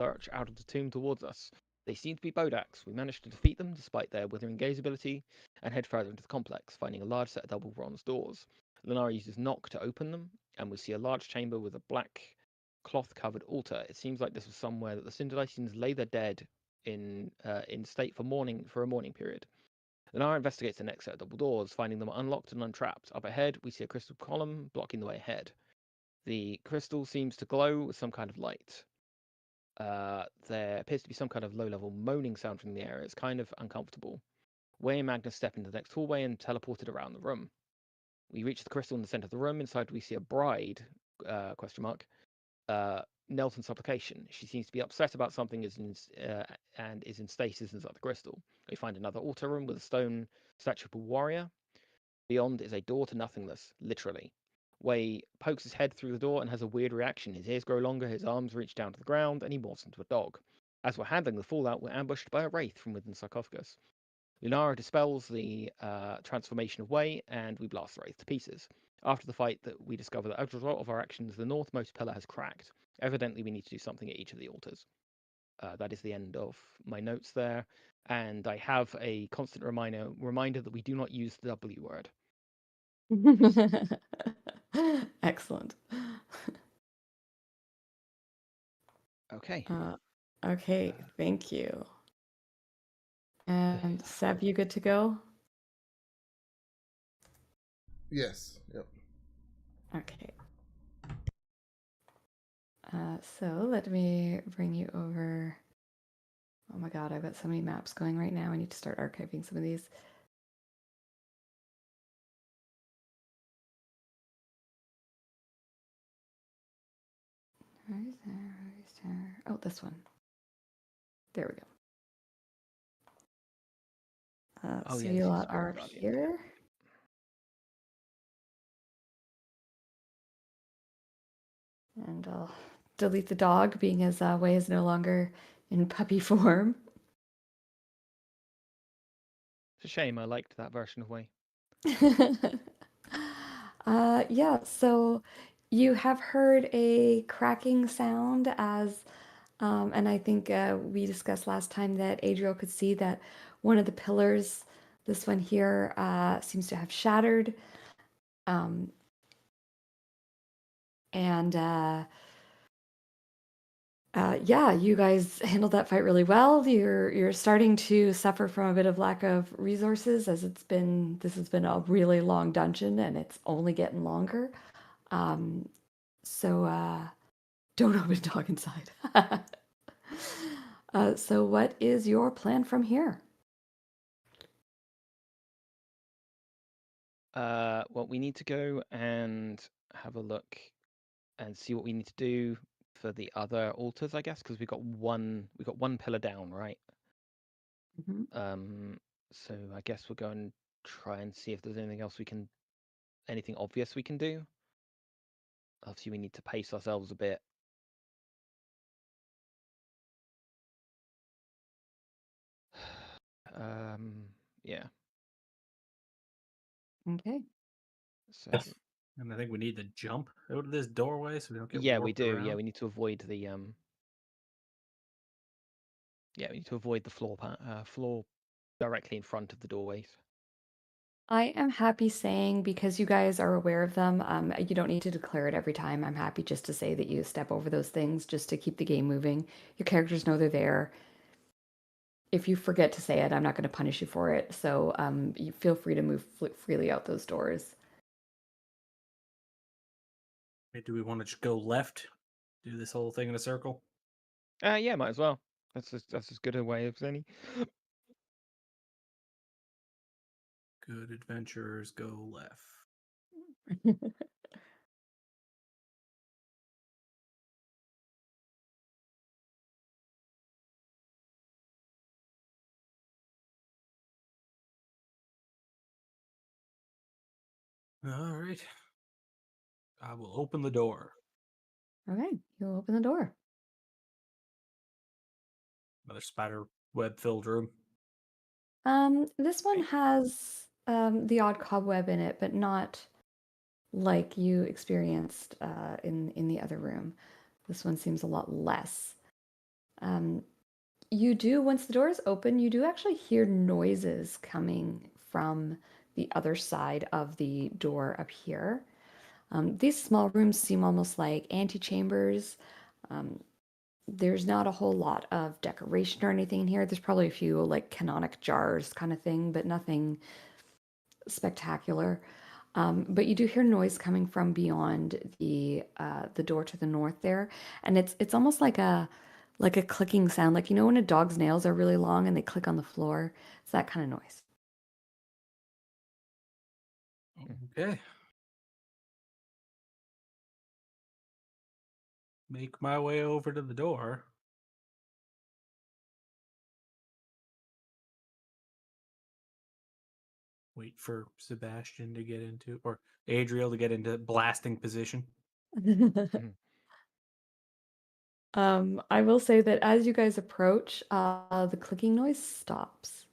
lurch out of the tomb towards us. They seem to be Bodaks. We managed to defeat them despite their withering gaze ability and head further into the complex, finding a large set of double bronze doors. Lenara uses knock to open them, and we see a large chamber with a black cloth-covered altar. It seems like this was somewhere that the Synodicians lay their dead in state for a mourning period. Lenara investigates the next set of double doors, finding them unlocked and untrapped. Up ahead, we see a crystal column blocking the way ahead. The crystal seems to glow with some kind of light. There appears to be some kind of low-level moaning sound from the area. It's kind of uncomfortable. Way and Magnus step into the next hallway and teleported around the room. We reach the crystal in the center of the room. Inside, we see a bride, question mark, knelt in supplication. She seems to be upset about something and is in stasis inside the crystal. We find another altar room with a stone statue of a warrior. Beyond is a door to nothingness, literally. Wei pokes his head through the door and has a weird reaction. His ears grow longer, his arms reach down to the ground, and he morphs into a dog. As we're handling the fallout, we're ambushed by a wraith from within the sarcophagus. Lunara dispels the transformation of Wei, and we blast the wraith to pieces. After the fight, we discover that as a result of our actions, the northmost pillar has cracked. Evidently, we need to do something at each of the altars. That is the end of my notes there, and I have a constant reminder that we do not use the W word. Excellent. Okay. Okay, thank you. And Seb, you good to go? Yes. Yep. Okay. So let me bring you over. Oh my God, I've got so many maps going right now. I need to start archiving some of these. Where's there? Oh, this one. There we go. Oh, so yeah, you this is lot are Guardian. here. And I'll delete the dog, being as Wei is no longer in puppy form. It's a shame. I liked that version of Wei. Yeah, so you have heard a cracking sound as, and I think we discussed last time that Adriel could see that one of the pillars, this one here, seems to have shattered. And yeah, you guys handled that fight really well. You're starting to suffer from a bit of lack of resources as this has been a really long dungeon and it's only getting longer. So don't open dog inside. So what is your plan from here? Well, we need to go and have a look and see what we need to do for the other altars, I guess, because we got one pillar down, right? Mhm. So I guess we'll go and try and see if there's anything obvious we can do. Obviously, we need to pace ourselves a bit. Yeah. Okay. So And I think we need to jump out of this doorway so we don't get yeah, we warped do. around. Yeah, we need to avoid the floor directly in front of the doorways. I am happy saying, because you guys are aware of them, you don't need to declare it every time. I'm happy just to say that you step over those things just to keep the game moving. Your characters know they're there. If you forget to say it, I'm not going to punish you for it. So you feel free to move freely out those doors. Do we want to just go left? Do this whole thing in a circle? Yeah, might as well. That's as good a way as any. Good adventurers go left. All right. I will open the door. Okay, you'll open the door. Another spider web filled room. This one has the odd cobweb in it, but not like you experienced in the other room. This one seems a lot less. You do, once the door is open, you do actually hear noises coming from the other side of the door up here. These small rooms seem almost like antechambers. Um, there's not a whole lot of decoration or anything in here. There's probably a few like canonic jars kind of thing, but nothing spectacular. But you do hear noise coming from beyond the door to the north there, and it's almost like a clicking sound, like you know when a dog's nails are really long and they click on the floor. It's that kind of noise. Okay. Make my way over to the door. Wait for Sebastian to get into, or Adriel to get into blasting position. I will say that as you guys approach, the clicking noise stops.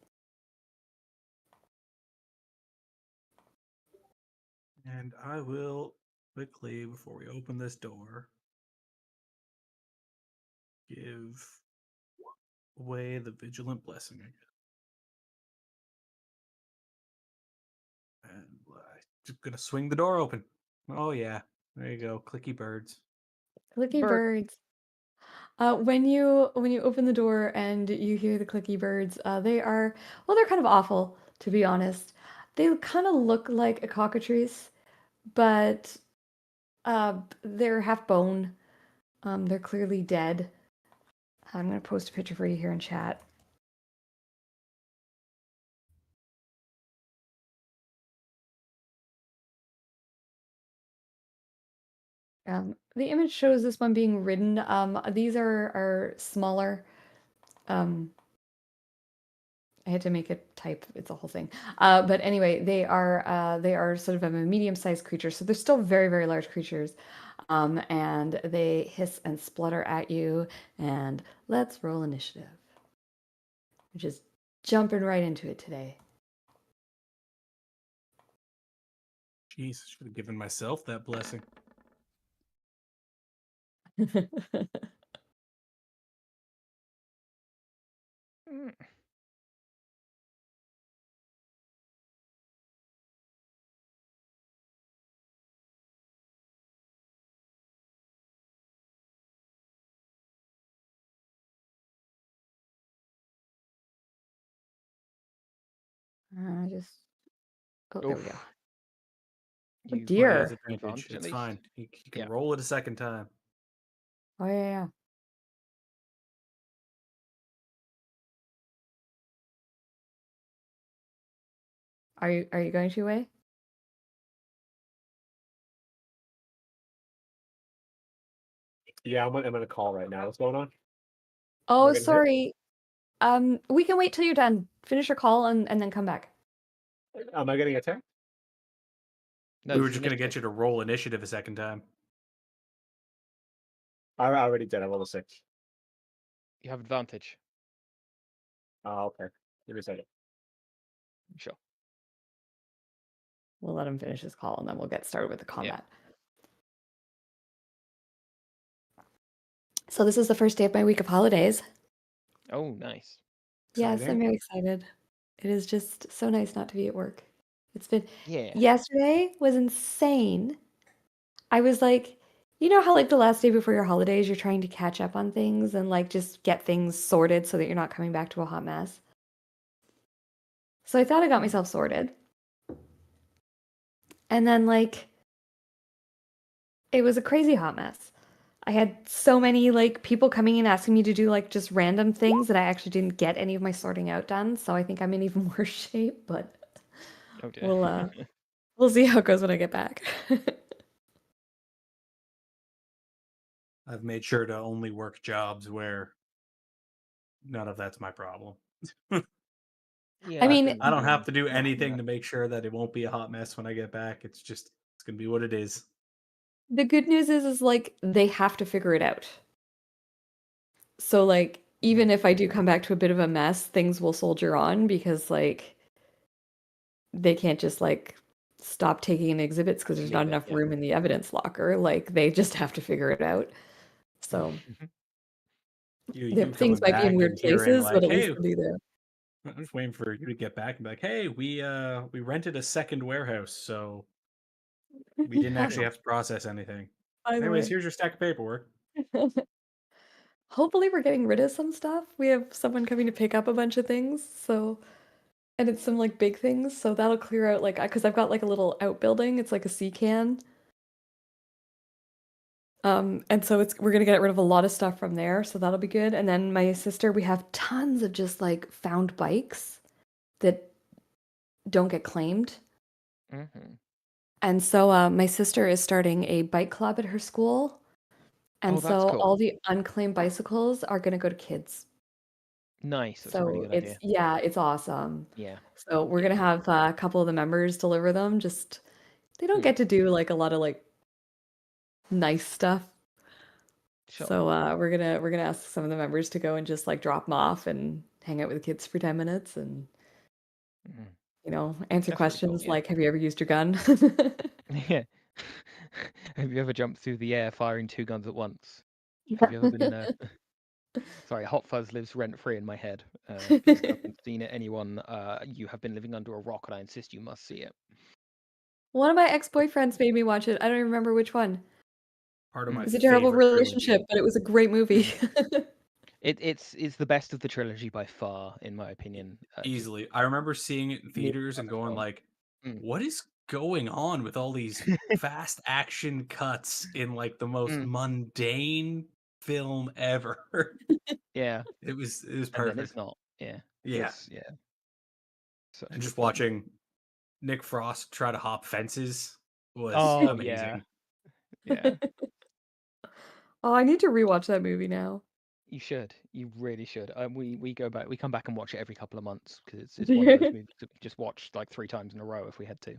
And I will quickly, before we open this door, give away the vigilant blessing again. And I'm just gonna swing the door open. Oh yeah, there you go, clicky birds. Clicky Bird. birds. When you open the door and you hear the clicky birds, they are, well, they're kind of awful, to be honest. They kind of look like a cockatrice, but they're half bone. They're clearly dead. I'm gonna post a picture for you here in chat. The image shows this one being ridden. These are smaller. I had to make it type. It's a whole thing. But anyway, they are sort of a medium-sized creature, so they're still very, very large creatures. And they hiss and splutter at you. And let's roll initiative. We're just jumping right into it today. Jeez, I should have given myself that blessing. Mm. Just oh, there we go. Oof. Oh You Well, he has dear. advantage. advantage at It's least? fine. He can Yeah. roll it a second time. Oh yeah. Are you going to Wei? Yeah, I'm in a call right now. What's going on? Oh, We're gonna hit? sorry. We can wait till you're done. Finish your call and then come back. Am I getting attacked? No, We were this is just gonna get initiative. you to roll initiative a second time. I already did. I rolled a 6. You have advantage. Oh, okay. Give me a second. Sure. We'll let him finish his call and then we'll get started with the combat. So this is the first day of my week of holidays. Oh, nice. Yes, I'm Exciting. very excited. It is just so nice not to be at work. It's been Yeah. yesterday was insane. I was like, you know how like the last day before your holidays, you're trying to catch up on things and like just get things sorted so that you're not coming back to a hot mess. So I thought I got myself sorted. And then like it was a crazy hot mess. I had so many like people coming in asking me to do like just random things that I actually didn't get any of my sorting out done. So I think I'm in even worse shape, but Oh dear. we'll see how it goes when I get back. I've made sure to only work jobs where none of that's my problem. Yeah, I I've mean, been I don't doing have to do more than anything that. to make sure that it won't be a hot mess when I get back. It's gonna be what it is. the good news is like they have to figure it out. So like even if I do come back to a bit of a mess, things will soldier on because like they can't just like stop taking in exhibits because there's Just not leave it. enough Yeah. room in the evidence locker. Like they just have to figure it out. So You Things coming might be in back weird and hearing places, but like, at least hey, they'll be there. I'm just waiting for you to get back and be like, hey, we rented a second warehouse, so we didn't actually have to process anything. By the Anyways, way. here's your stack of paperwork. Hopefully we're getting rid of some stuff. We have someone coming to pick up a bunch of things, so and it's some like big things, so that'll clear out like because I've got like a little outbuilding. It's like a sea can. And so we're gonna get rid of a lot of stuff from there, so that'll be good. And then my sister, we have tons of just like found bikes that don't get claimed. Mm-hmm. And so my sister is starting a bike club at her school. And Oh, that's so all cool. the unclaimed bicycles are gonna go to kids. Nice. That's a really So good idea. it's awesome. Yeah. So we're gonna have a couple of the members deliver them. Just they don't Hmm. get to do like a lot of like nice stuff. Sure. So we're gonna ask some of the members to go and just like drop them off and hang out with the kids for 10 minutes and Mhm. answer That's really cool. questions Yeah. like, have you ever used your gun? Yeah. Have you ever jumped through the air firing two guns at once? Have you ever been in a? Sorry, Hot Fuzz lives rent free in my head. If you haven't seen it, anyone, you have been living under a rock, and I insist you must see it. One of my ex-boyfriends made me watch it. I don't even remember which one. Part of my It was a terrible favorite relationship, trilogy. but it was a great movie. It's the best of the trilogy by far, in my opinion. Just Easily. I remember seeing it in really theaters and clever going film. like, Mm. what is going on with all these fast action cuts in like the most Mm. mundane film ever? Yeah, It was and then perfect. it's not. Yeah, Yeah. it's such a And good just film. watching Nick Frost try to hop fences was Oh amazing. yeah. Oh, I need to rewatch that movie now. You should. You really should. We go back. We come back and watch it every couple of months because it's one of those movies that we just watch like 3 times in a row if we had to.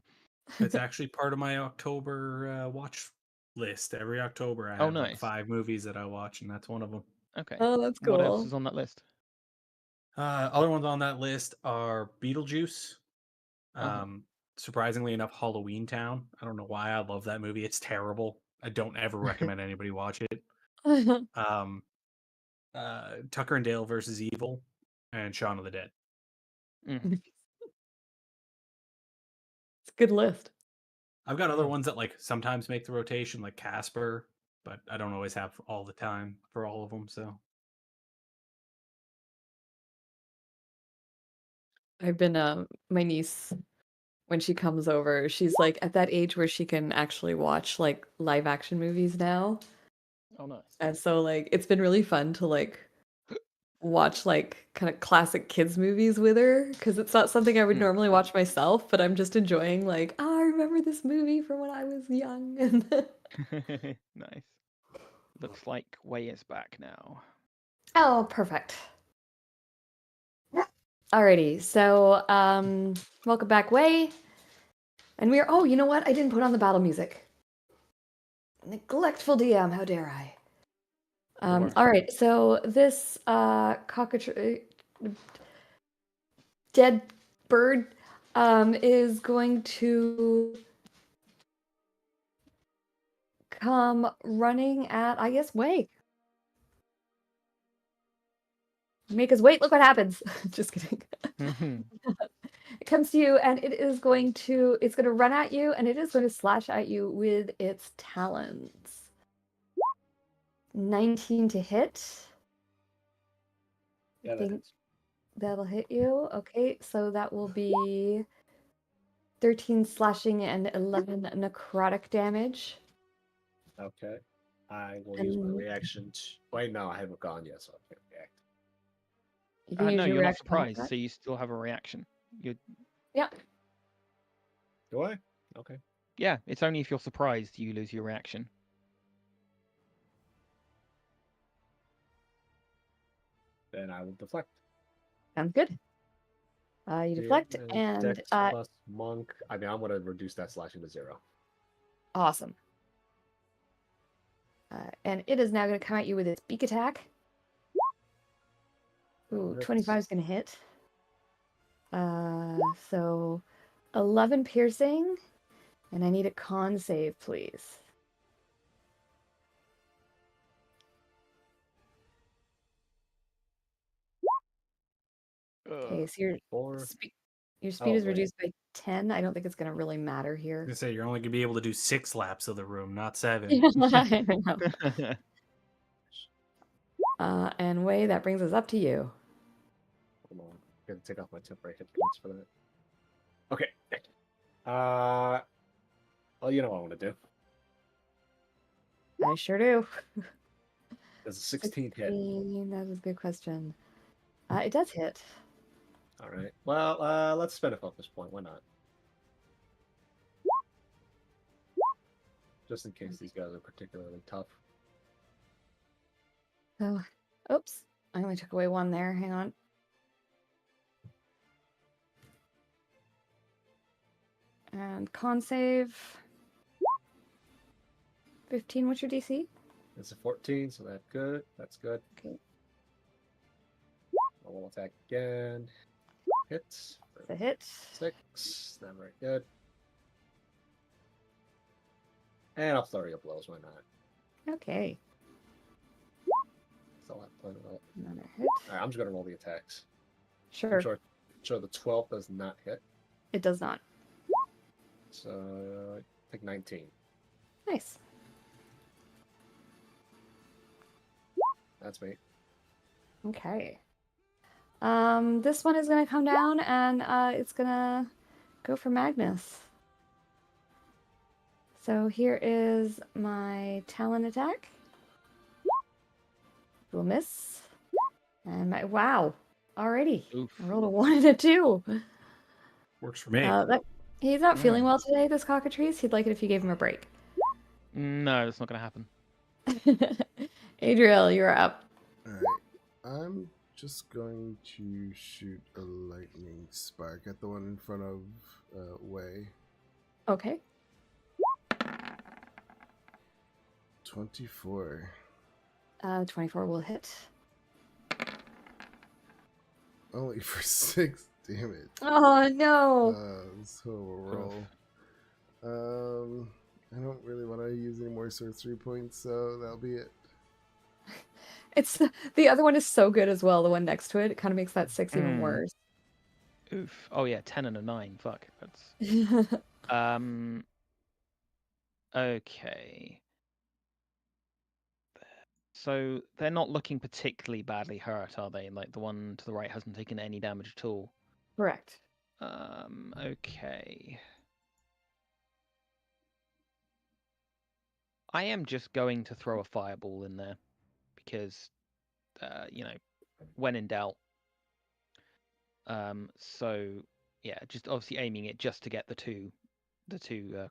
It's actually part of my October watch list. Every October, I Oh, have like nice. 5 movies that I watch, and that's one of them. Okay. Oh, that's What else cool. is on that list? Other ones on that list are Beetlejuice. Uh-huh. Surprisingly enough, Halloween Town. I don't know why I love that movie. It's terrible. I don't ever recommend anybody watch it. Um, Tucker and Dale versus Evil, and Shaun of the Dead. Mm. It's a good list. I've got other Yeah. ones that like sometimes make the rotation, like Casper, but I don't always have all the time for all of them. So I've been my niece when she comes over, she's like at that age where she can actually watch like live action movies now. Oh, nice. And so like it's been really fun to like watch like kind of classic kids movies with her because it's not something I would Mm. normally watch myself, but I'm just enjoying like, oh, I remember this movie from when I was young. Nice. Looks like Way is back now. Oh, perfect. Alrighty, so welcome back, Way. And we're you know what? I didn't put on the battle music. Neglectful DM, how dare I? Sure. All right, so this dead bird is going to come running at, I guess, Way. Make us wait, look what happens. Just kidding. It comes to you and it's going to run at you and it is going to slash at you with its talons. 19 to hit. Yeah, that hits. That'll hit you. Okay, so that will be 13 slashing and 11 necrotic damage. Okay. I will use my And reaction. Wait, no, I haven't gone yet, so I can't react. you can use No, your you're not reaction on surprised, that. so you still have a reaction. Yeah. Do I? Okay. Yeah, it's only if you're surprised you lose your reaction. Then I will deflect. Sounds good. You deflect and Dex plus monk. I mean, I'm going to reduce that slashing to 0. awesome. And it is now going to come at you with its beak attack. Ooh, 25 is going to hit. So 11 piercing, and I need a con save, please. Okay, so your 4. your speed Oh, is wait. reduced by 10. I don't think it's gonna really matter I was here. gonna say you're only gonna be able to do 6 laps of the room, not 7. Yeah, I know. And Wei, that brings us up to you. Hold on. I'm gonna take off my temporary hit points for that. Okay. Well, you know what I want to do. I sure do. Does a 16 hit? 16, that is a good question. It does hit. All right. Well, let's spend a focus point. Why not? Just in case these guys are particularly tough. So, oops, I only took away 1 there. Hang on. And con save. 15, what's your DC? It's a 14, so that's good. That's good. Okay. I will attack again. Hits. It's a hit. 6. Not very good. And I'll flurry of blows. Why not? Okay. Still have plenty of it. Another hit. All right, I'm just gonna roll the attacks. Sure. I'm sure the 12 does not hit. It does not. So I think 19. Nice. That's me. Okay. This one is gonna come down and it's gonna go for Magnus. So here is my Talon attack. Will miss. And my wow. Alrighty. Oof. I rolled a 1 and a 2. Works for me. He's not feeling Yeah. well today, this cockatrice. He'd like it if you gave him a break. No, that's not going to happen. Adriel, you're up. Alright. I'm just going to shoot a lightning spark at the one in front of Wei. Okay. 24. 24 will hit. Only for 6 damage. Oh no. So we'll roll. I don't really want to use any more sorcery points, so that'll be it. It's the other one is so good as well. The one next to it, it kind of makes that 6 even Mm. worse. Oof. Oh yeah, 10 and a 9. Fuck. That's okay. So they're not looking particularly badly hurt, are they? Like the one to the right hasn't taken any damage at all. Correct. Okay. I am just going to throw a fireball in there because, when in doubt. So yeah, just obviously aiming it just to get the two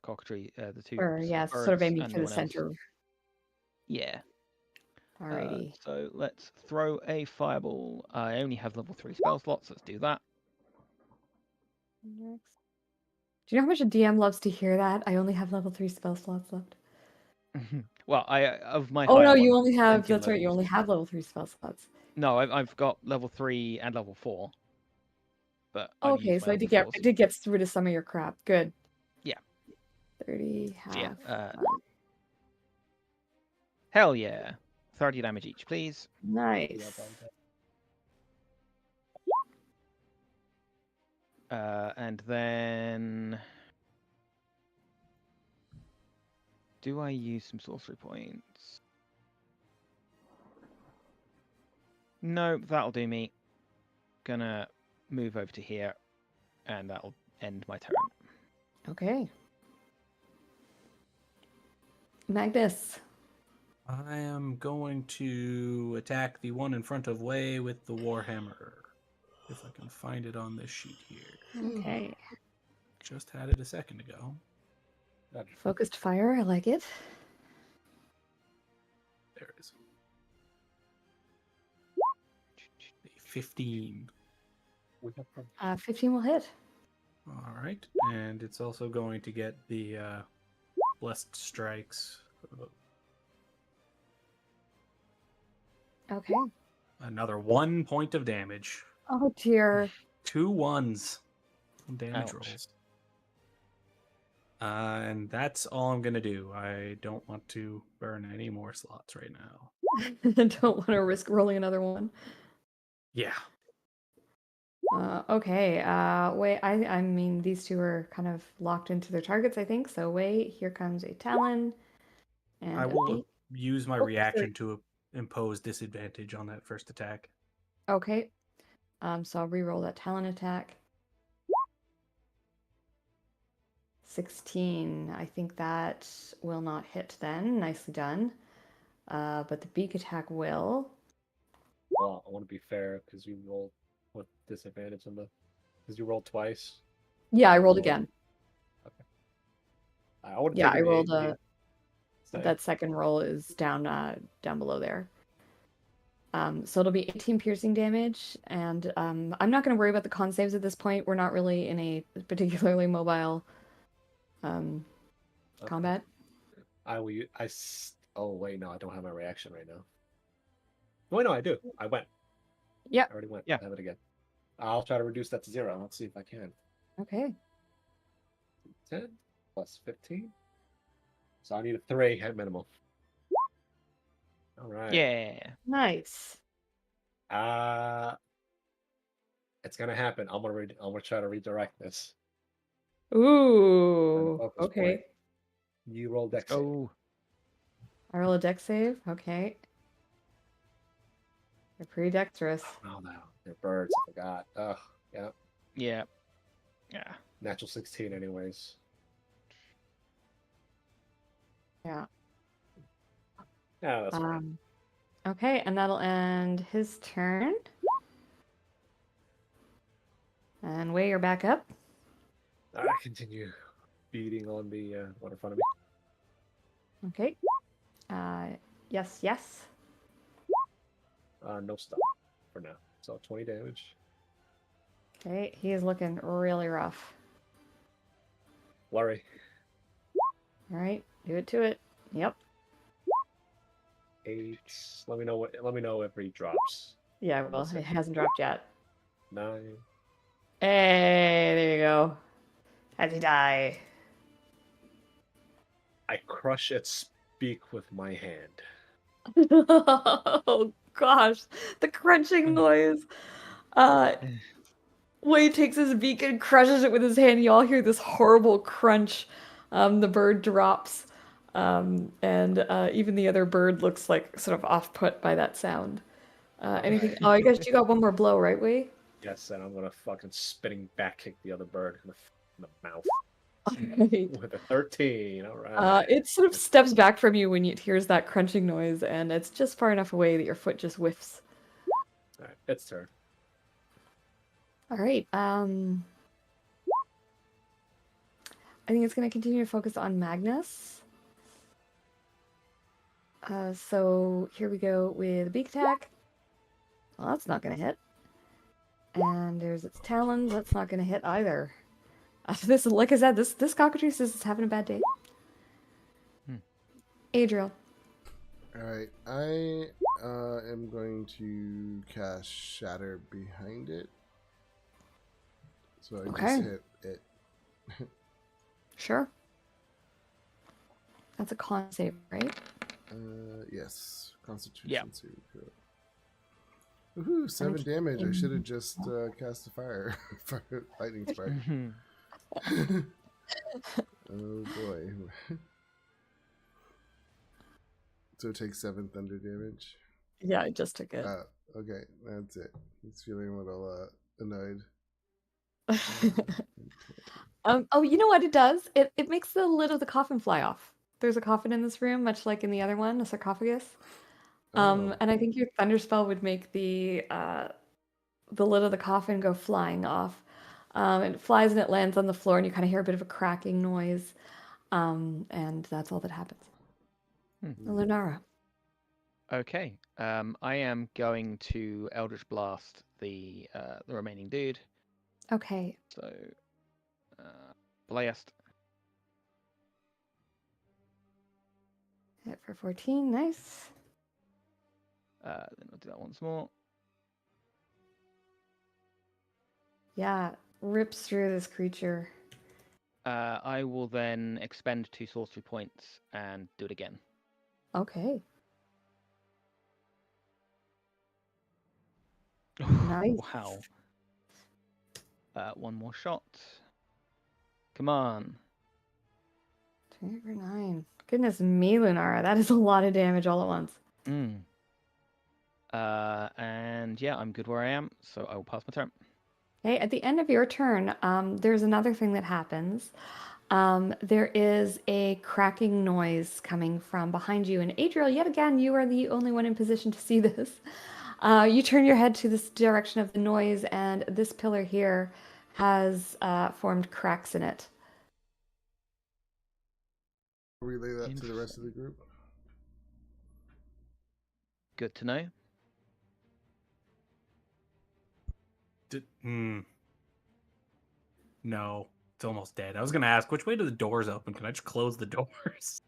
cockatrice, the two Or yeah, birds sort of aiming and for no the one else. center. Yeah. Alrighty. So let's throw a fireball. I only have level 3 spell slots. Let's do that. Next. Do you know how much a DM loves to hear that? I only have level 3 spell slots left. Well, of my. Oh no, higher you ones, only have. plenty of That's right. You levels. only have level 3 spell slots. No, I've got level 3 and level 4. But I've Okay, used so my I did level get 4s. get rid of some of your crap. Good. Yeah. 30 So yeah, half. hell yeah. 30 damage each, please. Nice. And then do I use some sorcery points? No, that'll do me. Gonna move over to here, and that'll end my turn. Okay. Magnus. I am going to attack the one in front of Wei with the Warhammer. If I can find it on this sheet here. Okay. Just had it a second ago. Focused fire. I like it. There it is. A 15. 15 will hit. All right. And it's also going to get the blessed strikes. Okay. Another 1 point of damage. Oh dear. 2 1s on damage Ouch. rolls. And that's all I'm going to do. I don't want to burn any more slots right now. Don't want to risk rolling another one. Yeah. Okay. Wait. I mean, these two are kind of locked into their targets, I think. So wait. Here comes a Talon and I a will beak. use my Oh, sorry. reaction to impose disadvantage on that first attack. Okay. So I'll re-roll that Talon attack. 16. I think that will not hit then. Nicely done. But the beak attack will. Well, I want to be fair because you rolled with disadvantage on the. Because you rolled twice. Yeah, I You rolled rolled- again. I would have Yeah, I taken rolled the save. that second roll is down below there. So it'll be 18 piercing damage, and I'm not going to worry about the con saves at this point. We're not really in a particularly mobile Okay. combat. I will. Oh wait, no, I don't have my reaction right now. Wait, no, I do. I went. Yeah. I already went. Yeah. I have it again. I'll try to reduce that to 0. Let's see if I can. Okay. 10 plus 15. So I need a 3 at minimum. All right. Yeah. Nice. It's gonna happen. I'm gonna try to redirect this. Ooh. Focus Okay. point. You roll dex save. Oh. I roll a dex save. Okay. You're pretty dexterous. Oh no, they're birds. I forgot. Ugh. Yeah. Yeah. Yeah. Natural 16, anyways. Yeah. Yeah, that's fine. Okay, and that'll end his turn. And Way, you're back up. I continue beating on the one in front of me. Okay. Yes, yes. No stop for now. So 20 damage. Okay, he is looking really rough. Worry. All right, do it to it. Yep. 8. Let me know if he drops. Yeah, well, it hasn't dropped yet. 9. Hey, there you go. As he die. I crush its beak with my hand. Oh gosh, the crunching noise. Wade takes his beak and crushes it with his hand. You all hear this horrible crunch. The bird drops, and even the other bird looks like sort of off-put by that sound. Anything? Oh, I guess you got one more blow, right, Wade? Yes, and I'm gonna fucking spinning back kick the other bird in the mouth Alright. with a 13. All right. It sort of steps back from you when it hears that crunching noise, and it's just far enough away that your foot just whiffs. All right, its turn. All right. I think it's going to continue to focus on Magnus. So here we go with a beak attack. Well, that's not going to hit. And there's its talons. That's not going to hit either. This, like I said, this cockatrice is having a bad day. Adriel. Alright, I am going to cast Shatter behind it. So I Okay. just hit it. Sure. That's a con save, right? Yes. Constitution Yeah. save. Woohoo, 7 damage. I should have just cast a fire. Lightning spark. Oh boy. So it takes 7 thunder damage. Yeah, I just took it. Okay, that's it. He's feeling a little annoyed. Oh, you know what it does? It makes the lid of the coffin fly off. There's a coffin in this room, much like in the other one, a sarcophagus. Oh. And I think your thunder spell would make the lid of the coffin go flying off. And it flies and it lands on the floor, and you kind of hear a bit of a cracking noise. And that's all that happens. Lunara. Okay. I am going to Eldritch Blast the remaining dude. Okay. So, blast. Hit for 14. Nice. Then I'll do that once more. Yeah, rips through this creature. I will then expend 2 sorcery points and do it again. Okay. Nice. Wow. One more shot. Come on. 2 for 9. Goodness me, Lunara. That is a lot of damage all at once. Mm. And yeah, I'm good where I am, so I will pass my turn. Okay, at the end of your turn, there's another thing that happens. There is a cracking noise coming from behind you, and Adriel, yet again, you are the only one in position to see this. You turn your head to this direction of the noise, and this pillar here has formed cracks in it. Relay that to the rest of the group. Good to know. No, it's almost dead. I was gonna ask, which way do the doors open? Can I just close the doors?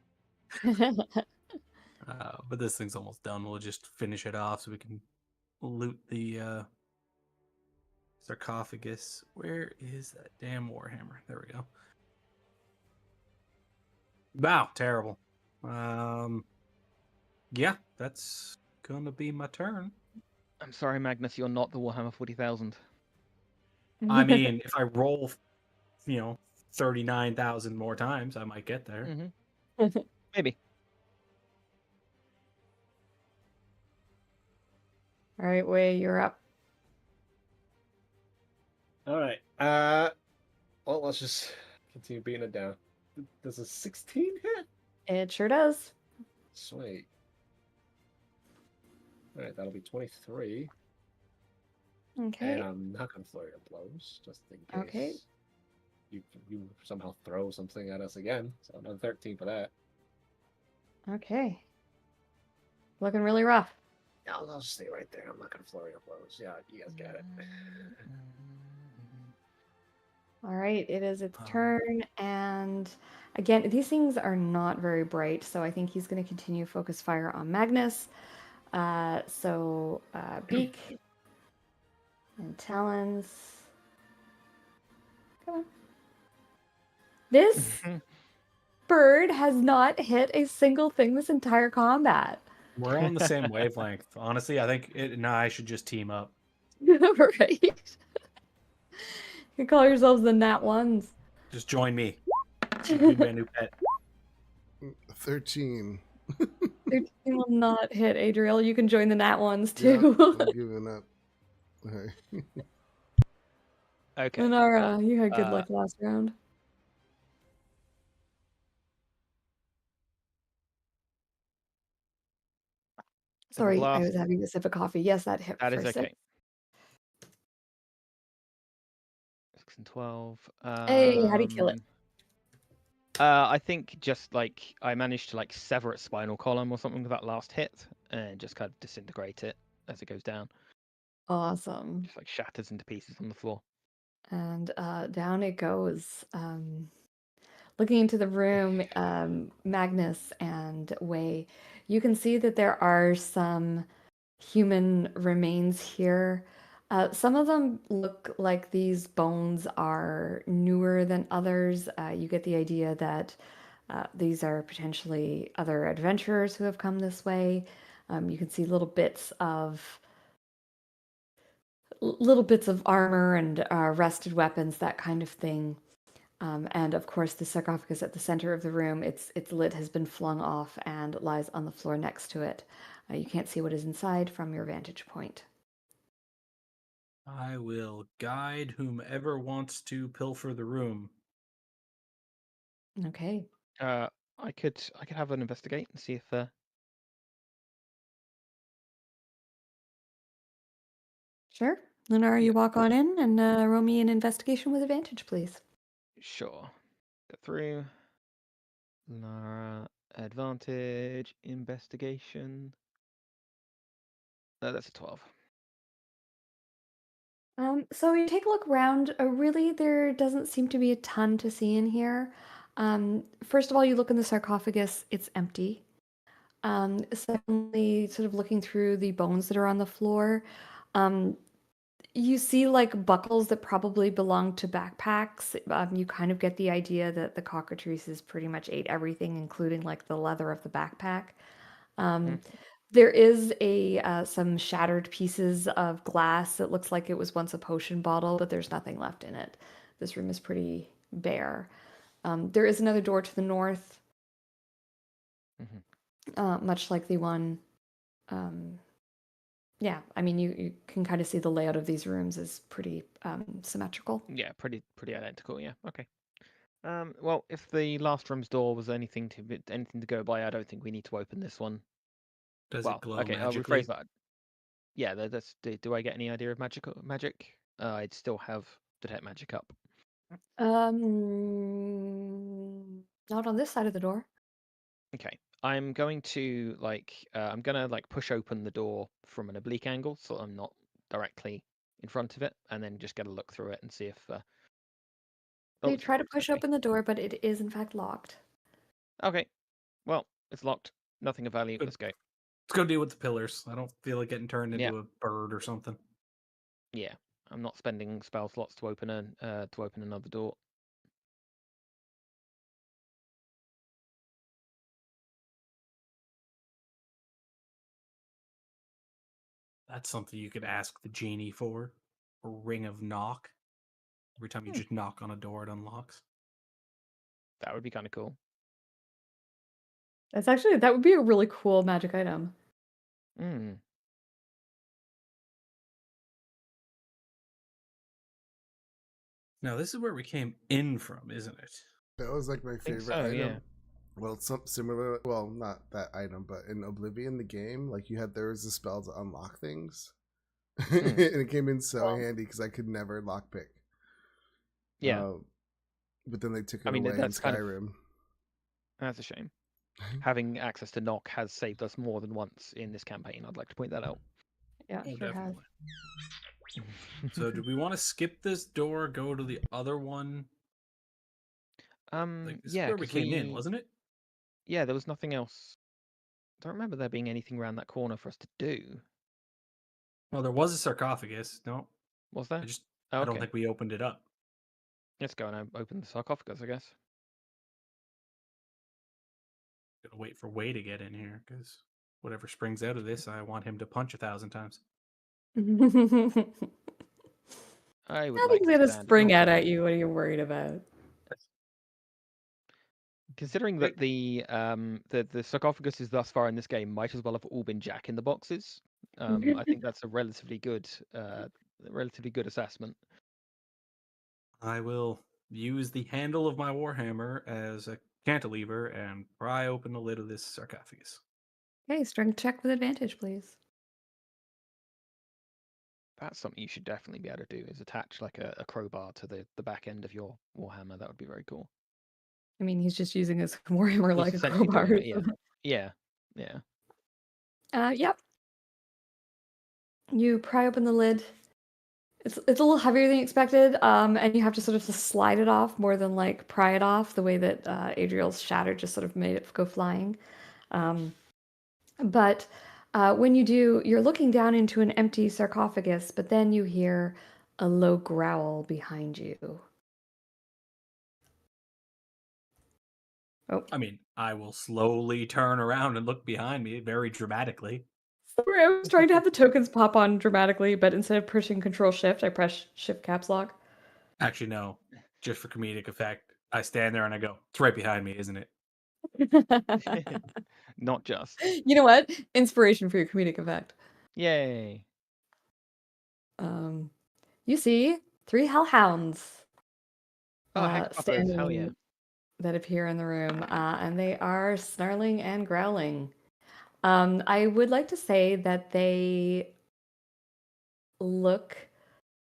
But this thing's almost done. We'll just finish it off so we can loot the sarcophagus. Where is that damn warhammer? There we go. Wow, terrible. Yeah, that's gonna be my turn. I'm sorry, Magnus, you're not the Warhammer 40,000. I mean, if I roll, 39,000 more times, I might get there. Maybe. All right, Wei, you're up. All right. Well, let's just continue beating it down. Does a 16 hit? It sure does. Sweet. All right, that'll be 23. Okay. And I'm not gonna flurry of blows, just in case. Okay. You somehow throw something at us again. So another 13 for that. Okay. Looking really rough. I'll just stay right there. I'm not gonna flurry of blows. Yeah, you guys get it. All right, it is its turn, and again, these things are not very bright, so I think he's going to continue focus fire on Magnus. Beak and talons. Come on. This bird has not hit a single thing this entire combat. We're on the same wavelength. Honestly, I think it and I should just team up. Right? You call yourselves the Nat Ones. Just join me. Be my new pet. 13. 13 will not hit, Adriel. You can join the Nat Ones too. Yeah, I'm giving up. Okay. Okay. Lunara, you had good luck last round. Sorry, I was having a sip of coffee. Yes, that hit. That is for okay. 6. 6 and 12. Hey, how do you kill it? I think just like I managed to like sever its spinal column or something with that last hit, and just kind of disintegrate it as it goes down. Awesome. Just like shatters into pieces on the floor. And down it goes. Looking into the room, Magnus and Wei, you can see that there are some human remains here. Some of them look like these bones are newer than others. You get the idea that these are potentially other adventurers who have come this way. You can see little bits of armor and rusted weapons, that kind of thing. And of course, the sarcophagus at the center of the room, its lid has been flung off and lies on the floor next to it. You can't see what is inside from your vantage point. I will guide whomever wants to pilfer the room. Okay. I could have an investigate and see if Sure. Lunara, you walk on in and roll me an investigation with advantage, please. Sure. Go through. Lara, advantage, investigation. That's a 12. So you take a look around. Really, there doesn't seem to be a ton to see in here. First of all, you look in the sarcophagus, it's empty. Secondly, sort of looking through the bones that are on the floor, you see like buckles that probably belong to backpacks. You kind of get the idea that the cockatrices pretty much ate everything, including like the leather of the backpack. There is some shattered pieces of glass that looks like it was once a potion bottle, but there's nothing left in it. This room is pretty bare. There is another door to the north, much like the one. Yeah, I mean, you can kind of see the layout of these rooms is pretty symmetrical. Yeah, pretty identical. Yeah. Okay. Well, if the last room's door was anything to go by, I don't think we need to open this one. Does Well, it glow okay, I'll magically? rephrase that. Yeah, do I get any idea of magic? I'd still have detect magic up. Not on this side of the door. Okay, I'm going to push open the door from an oblique angle, so I'm not directly in front of it, and then just get a look through it and see if. You It's try to locked. push Okay. open the door, but it is in fact locked. Okay. Well, it's locked. Nothing of value. Good. Let's go. Let's go deal with the pillars. I don't feel like getting turned Yeah. into a bird or something. Yeah, I'm not spending spell slots to open another door. That's something you could ask the genie for. A ring of knock. Every time you just knock on a door, it unlocks. That would be kind of cool. That would be a really cool magic item. Hmm. Now, this is where we came in from, isn't it? That was like my think favorite so, item. yeah. Well, it's some similar. Well, not that item, but in Oblivion, the game, like there was a spell to unlock things, and it came in so handy because I could never lockpick. Yeah. But then they took it I mean, away in that's kind of- Skyrim. That's a shame. Having access to knock has saved us more than once in this campaign. I'd like to point that out. Yeah, Oh, sure has. definitely. So, do we want to skip this door, go to the other one? Like, this is Yeah, where we 'cause came in, wasn't it? Yeah, there was nothing else. I don't remember there being anything around that corner for us to do. Well, there was a sarcophagus. No, Was there? I don't Okay. think we opened it up. Let's go and open the sarcophagus, I guess. Gotta wait for Way to get in here because whatever springs out of this, I want him to punch 1,000 times. I would like Nothing's to gonna stand spring out outside. at you. What are you worried about? Considering that the sarcophagus is thus far in this game might as well have all been Jack in the Boxes. I think that's a relatively good assessment. I will use the handle of my warhammer as a cantilever and pry open the lid of this sarcophagus. Okay, strength check with advantage, please. That's something you should definitely be able to do, is attach like a crowbar to the back end of your warhammer. That would be very cool. I mean, he's just using his warhammer like a Essentially doing crowbar. that, yeah. Yep. You pry open the lid. It's a little heavier than you expected, and you have to sort of just slide it off more than like pry it off. The way that Adriel's shatter just sort of made it go flying. But when you do, you're looking down into an empty sarcophagus, but then you hear a low growl behind you. Oh, I mean, I will slowly turn around and look behind me very dramatically. sorry, I was trying to have the tokens pop on dramatically, but instead of pushing Control Shift, I press Shift Caps Lock. Actually, no, just for comedic effect. I stand there and I go, it's right behind me, isn't it? Not just. You know what? Inspiration for your comedic effect. Yay. You see 3 hellhounds Oh, heck, poppers, hell yeah. that appear in the room, and they are snarling and growling. I would like to say that they look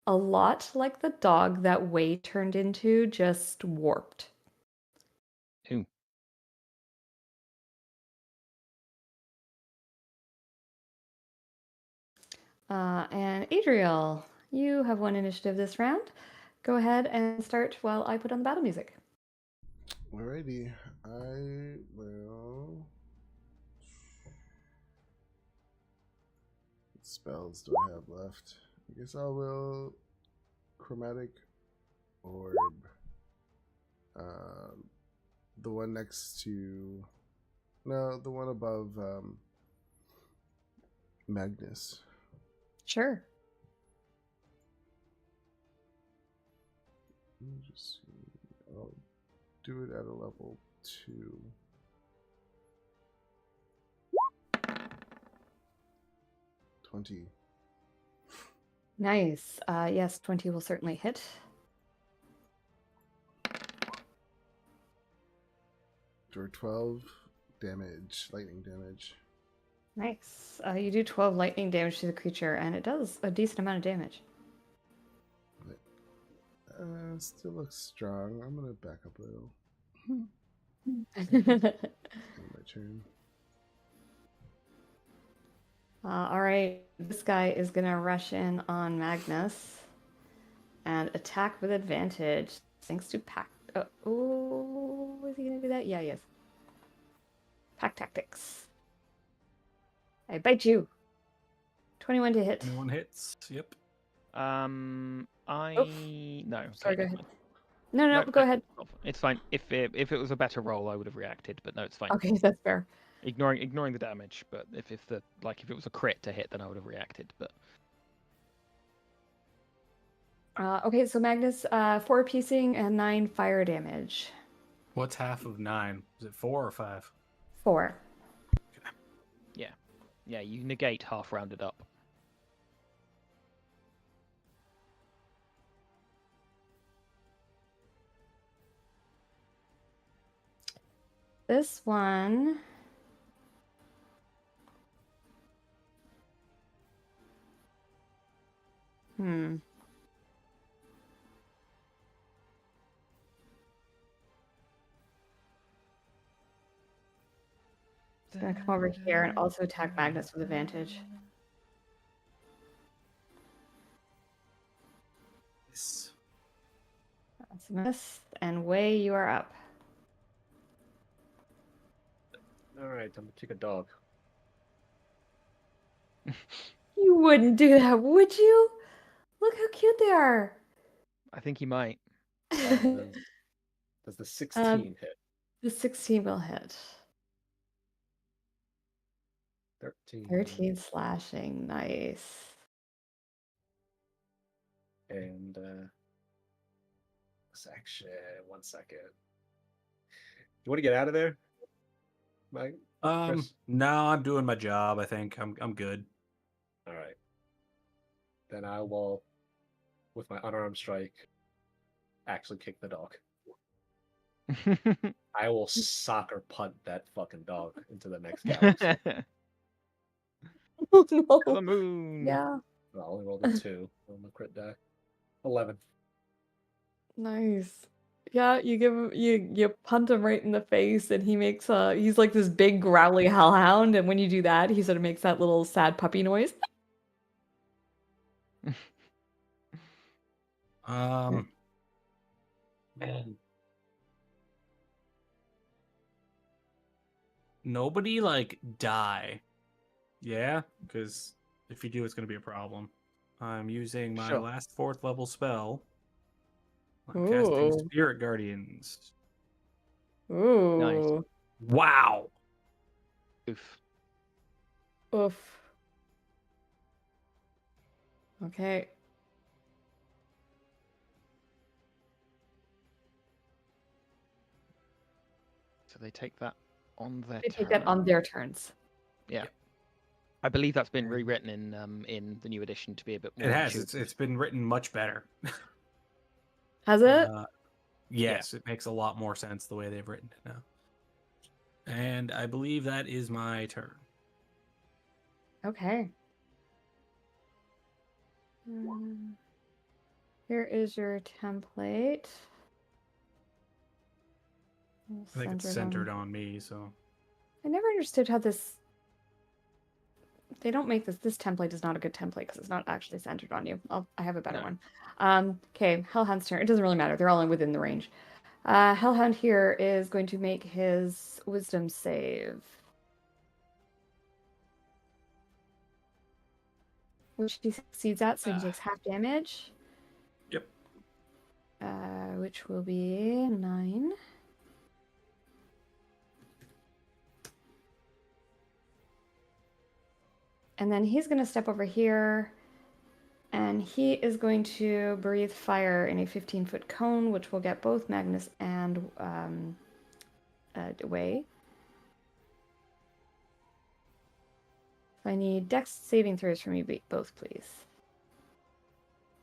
a lot like the dog that Wei turned into, just warped. Who? And Adriel, you have one initiative this round. Go ahead and start while I put on the battle music. Alrighty, I will. What spells do I have left? I guess I will. Chromatic Orb. The one next to. No, the one above. Magnus. Sure. Let me just see. I'll do it at a level 2. $20. Nice. Yes, 20 will certainly hit. For 12 damage, lightning damage. Nice. You do 12 lightning damage to the creature, and it does a decent amount of damage. Still looks strong. I'm gonna back up a little. End my turn. All right, this guy is gonna rush in on Magnus and attack with advantage thanks to pack. Oh, is he gonna do that? Yeah, he is. Pack tactics. I bite you. 21 to hit. 21 hits. Yep. No. Sorry, okay, go never ahead. mind. No, go ahead. It's fine. If it was a better roll, I would have reacted, but no, it's fine. Okay, that's fair. Ignoring the damage, but if it was a crit to hit, then I would have reacted. But Okay, so Magnus, 4 piercing and 9 fire damage. What's half of 9? Is it 4 or 5? 4. yeah, you negate half rounded up. This one. It's gonna come over here and also attack Magnus with advantage. Yes. That's a miss. And Wei, you are up. All right, I'm gonna take a dog. You wouldn't do that, would you? Look how cute they are. I think he might. Does the 16 hit? The 16 will hit. 13. 13 slashing. Nice. And section. 1 second. You want to get out of there, Mike? Chris? No, I'm doing my job. I think I'm good. All right. Then I will, with my unarmed strike, actually kick the dog. I will soccer punt that fucking dog into the next galaxy. Oh, To no. the moon. Yeah. I only rolled a 2 on the crit die. 11. Nice. Yeah, you give him you punt him right in the face, and he makes he's like this big growly hellhound, and when you do that, he sort of makes that little sad puppy noise. Man. Nobody die. Yeah, because if you do, it's gonna be a problem. I'm using my Sure. last 4th level spell. I'm casting Ooh. Spirit Guardians. Ooh. Wow. Oof. Oof. Okay. So they take that on their They turn. take that on their turns. Yeah. I believe that's been rewritten in the new edition to be a bit more. It has. intuitive. It's been written much better. Has it? Yes, it makes a lot more sense the way they've written it now. And I believe that is my turn. Okay. Here is your template. I think it's centered on me, so. I never understood how this. They don't make this. This template is not a good template because it's not actually centered on you. I have a better one. Okay, Hellhound's turn. It doesn't really matter. They're all within the range. Hellhound here is going to make his wisdom save, which he succeeds at, so he takes half damage. Yep. Which will be 9. And then he's going to step over here, and he is going to breathe fire in a 15-foot cone, which will get both Magnus and Wei. I need Dex saving throws from you both, please.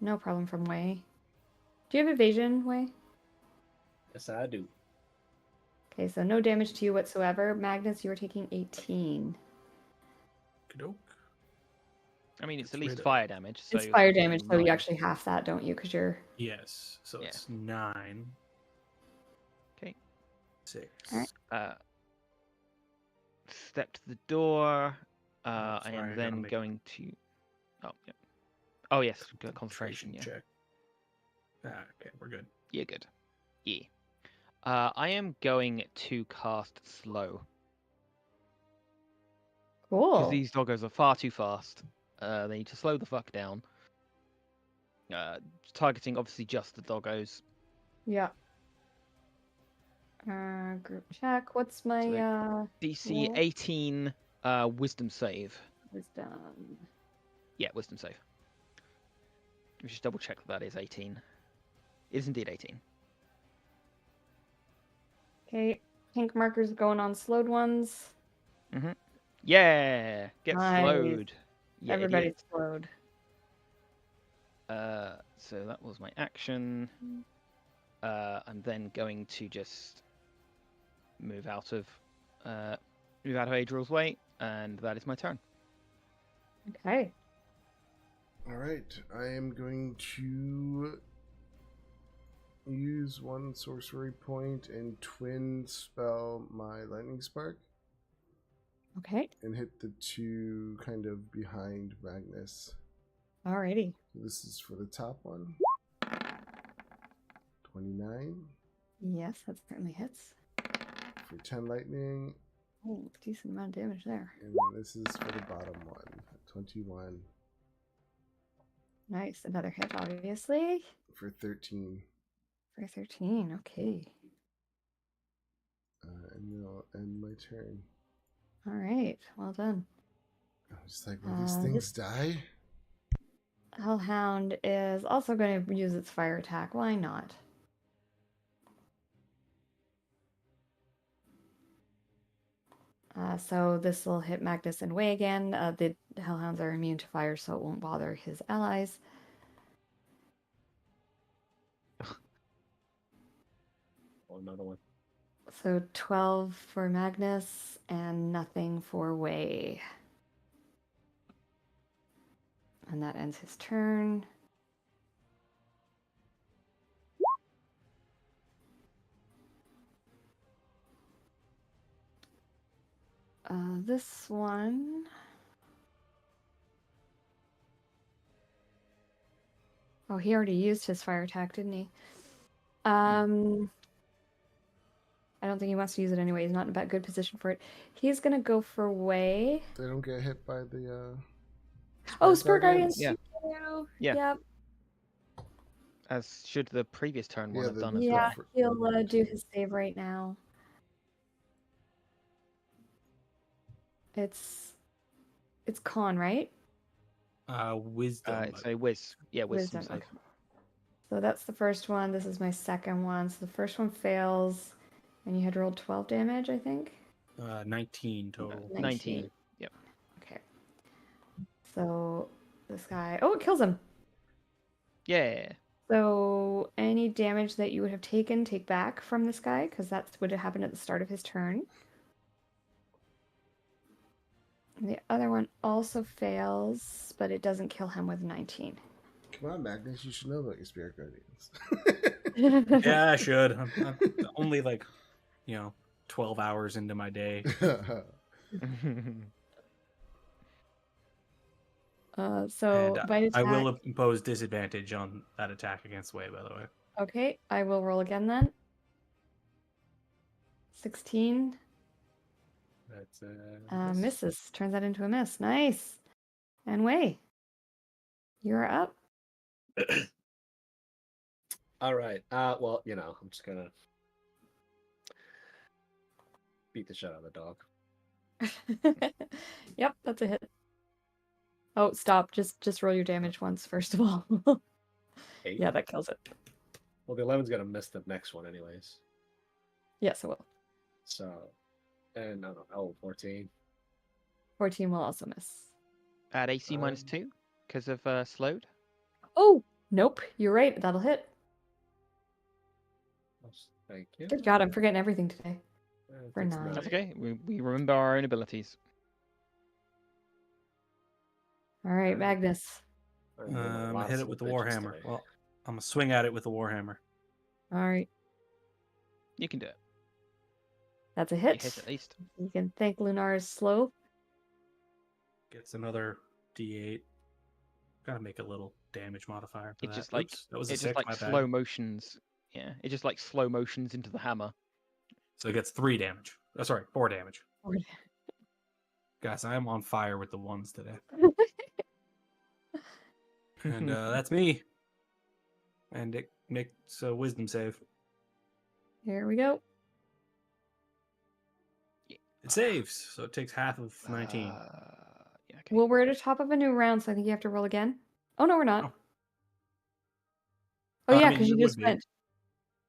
No problem from Wei. Do you have evasion, Wei? Yes, I do. Okay, so no damage to you whatsoever. Magnus, you are taking 18. Okey-doke. I mean, it's at Gets least rid of- fire damage. So It's you're fire still damage, taking so you nine. actually half that, don't you? Because you're... Yes, so Yeah. it's 9. Okay. 6. Alright. Step to the door. Oh, I sorry, I am gotta then make a going to. Oh, yeah. Oh, yes. Got concentration. Yeah. check. Okay, we're good. Yeah, good. Yeah. I am going to cast slow because Cool. these doggos are far too fast. They need to slow the fuck down. Targeting obviously just the doggos. Yeah. Group check. What's my DC roll? 18 wisdom save. Wisdom? Yeah, wisdom save. Let me just double check that is 18. It is indeed 18. Okay. Pink markers going on slowed ones. Yeah, get Nice. slowed. Yeah, Everybody's idiot. slowed. So that was my action. I'm then going to just move out of Adriel's way, and that is my turn. Okay. All right, I am going to use one sorcery point and twin spell my lightning spark Okay. and hit the two kind of behind Magnus. Alrighty. This is for the top one. 29 Yes, that certainly hits. for 10 lightning, Oh, decent amount of damage there. and then this is for the bottom one. 21 Nice. Another hit, obviously. for 13. For 13. Okay. And then I'll end my turn. All right. Well done. I'm just like, will these things die? Hellhound is also going to use its fire attack. Why not? So this will hit Magnus and Wei again. The Hellhounds are immune to fire, so it won't bother his allies. Oh, another one. So 12 for Magnus and nothing for Wei. And that ends his turn. This one... Oh, he already used his fire attack, didn't he? I don't think he wants to use it anyway. He's not in a good position for it. He's gonna go for Wei. They don't get hit by the Oh, Spur Guardians. Yeah. Yeah. Yep. As should the previous turn one Yeah, have the- done as Yeah, well. he'll do his save right now. It's con, right? Wisdom. It's a whiz. Yeah, wisdom Wisdom, save. okay. So that's the first one. This is my second one. So the first one fails, and you had rolled 12 damage, I think. 19 total. 19. Yep. Okay. So this guy. Oh, it kills him. Yeah. So any damage that you would have taken, take back from this guy, because that's what had happened at the start of his turn. And the other one also fails, but it doesn't kill him with 19. Come on, Magnus, you should know about your spirit guardians. Yeah, I should. I'm only 12 hours into my day. So And bite attack. I will impose disadvantage on that attack against Wei, by the way. Okay, I will roll again then. 16. That's Misses. Turns that into a miss. Nice. And Wei, you're up. all right. Well, I'm just gonna beat the shit out of the dog. Yep, that's a hit. Oh, stop. Just roll your damage once, first of all. 8. Yeah, that kills it. Well, the 11's gonna miss the next one anyways. Yes, it will. So, and I don't know. 14. 14 will also miss. Add AC -2 because of slowed. Oh, nope. You're right. That'll hit. Thank you. Good God, I'm forgetting everything today. For Takes 9. That's okay. We remember our own abilities. All right, Magnus. I'm doing a lot of Hit it with the slow pitches warhammer. today. Well, I'm gonna swing at it with the warhammer. All right. You can do it. That's a You hit. hit at least. You can thank Lunar's slow. Gets another D8. Gotta make a little damage modifier for It that. just like Oops, that was a it 6. just like My slow bad. motions. Yeah, it just like slow motions into the hammer. So it gets 3 damage. Oh, sorry, 4 damage. Four Guys, I am on fire with the ones today. And that's me. And it makes a wisdom save. Here we go. It saves, so it takes half of 19. Yeah, okay. Well, we're at the top of a new round, so I think you have to roll again. Oh, no, we're not. Oh. Oh, I yeah, mean, because you you just would be. went.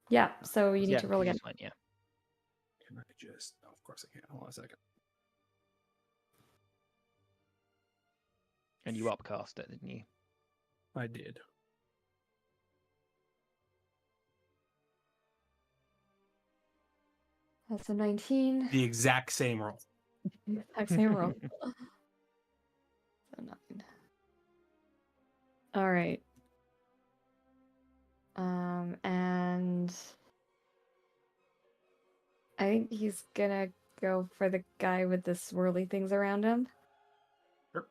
Yeah, so you need Yeah, to roll you again. just went, yeah. Can I just... Oh, of course I can. Hold on a second. And you upcast it, didn't you? I did. That's a 19. The exact same roll. Exact same roll. So 9. All right. And I think he's gonna go for the guy with the swirly things around him. Sure.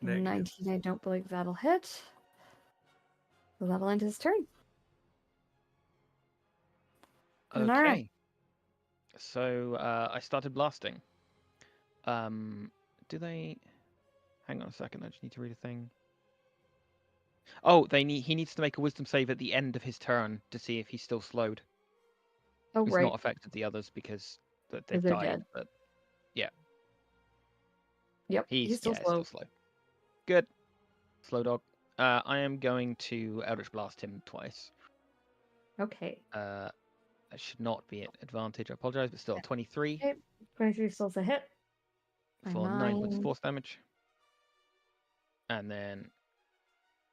Negative. 19, I don't believe that'll hit. So that'll end his turn. Lunara. Okay. So I started blasting. Do they? Hang on a second. I just need to read a thing. Oh, he needs to make a wisdom save at the end of his turn to see if he's still slowed. Oh, It's right. not affected the others because they've they're died. dead. But yeah, Yep, he's still yeah, slow. still slow. Good, slow dog. I am going to Eldritch Blast him twice. Okay. That should not be an advantage. I apologize, but still 23 Okay. 23 still's a hit. for 9 points of force damage, and then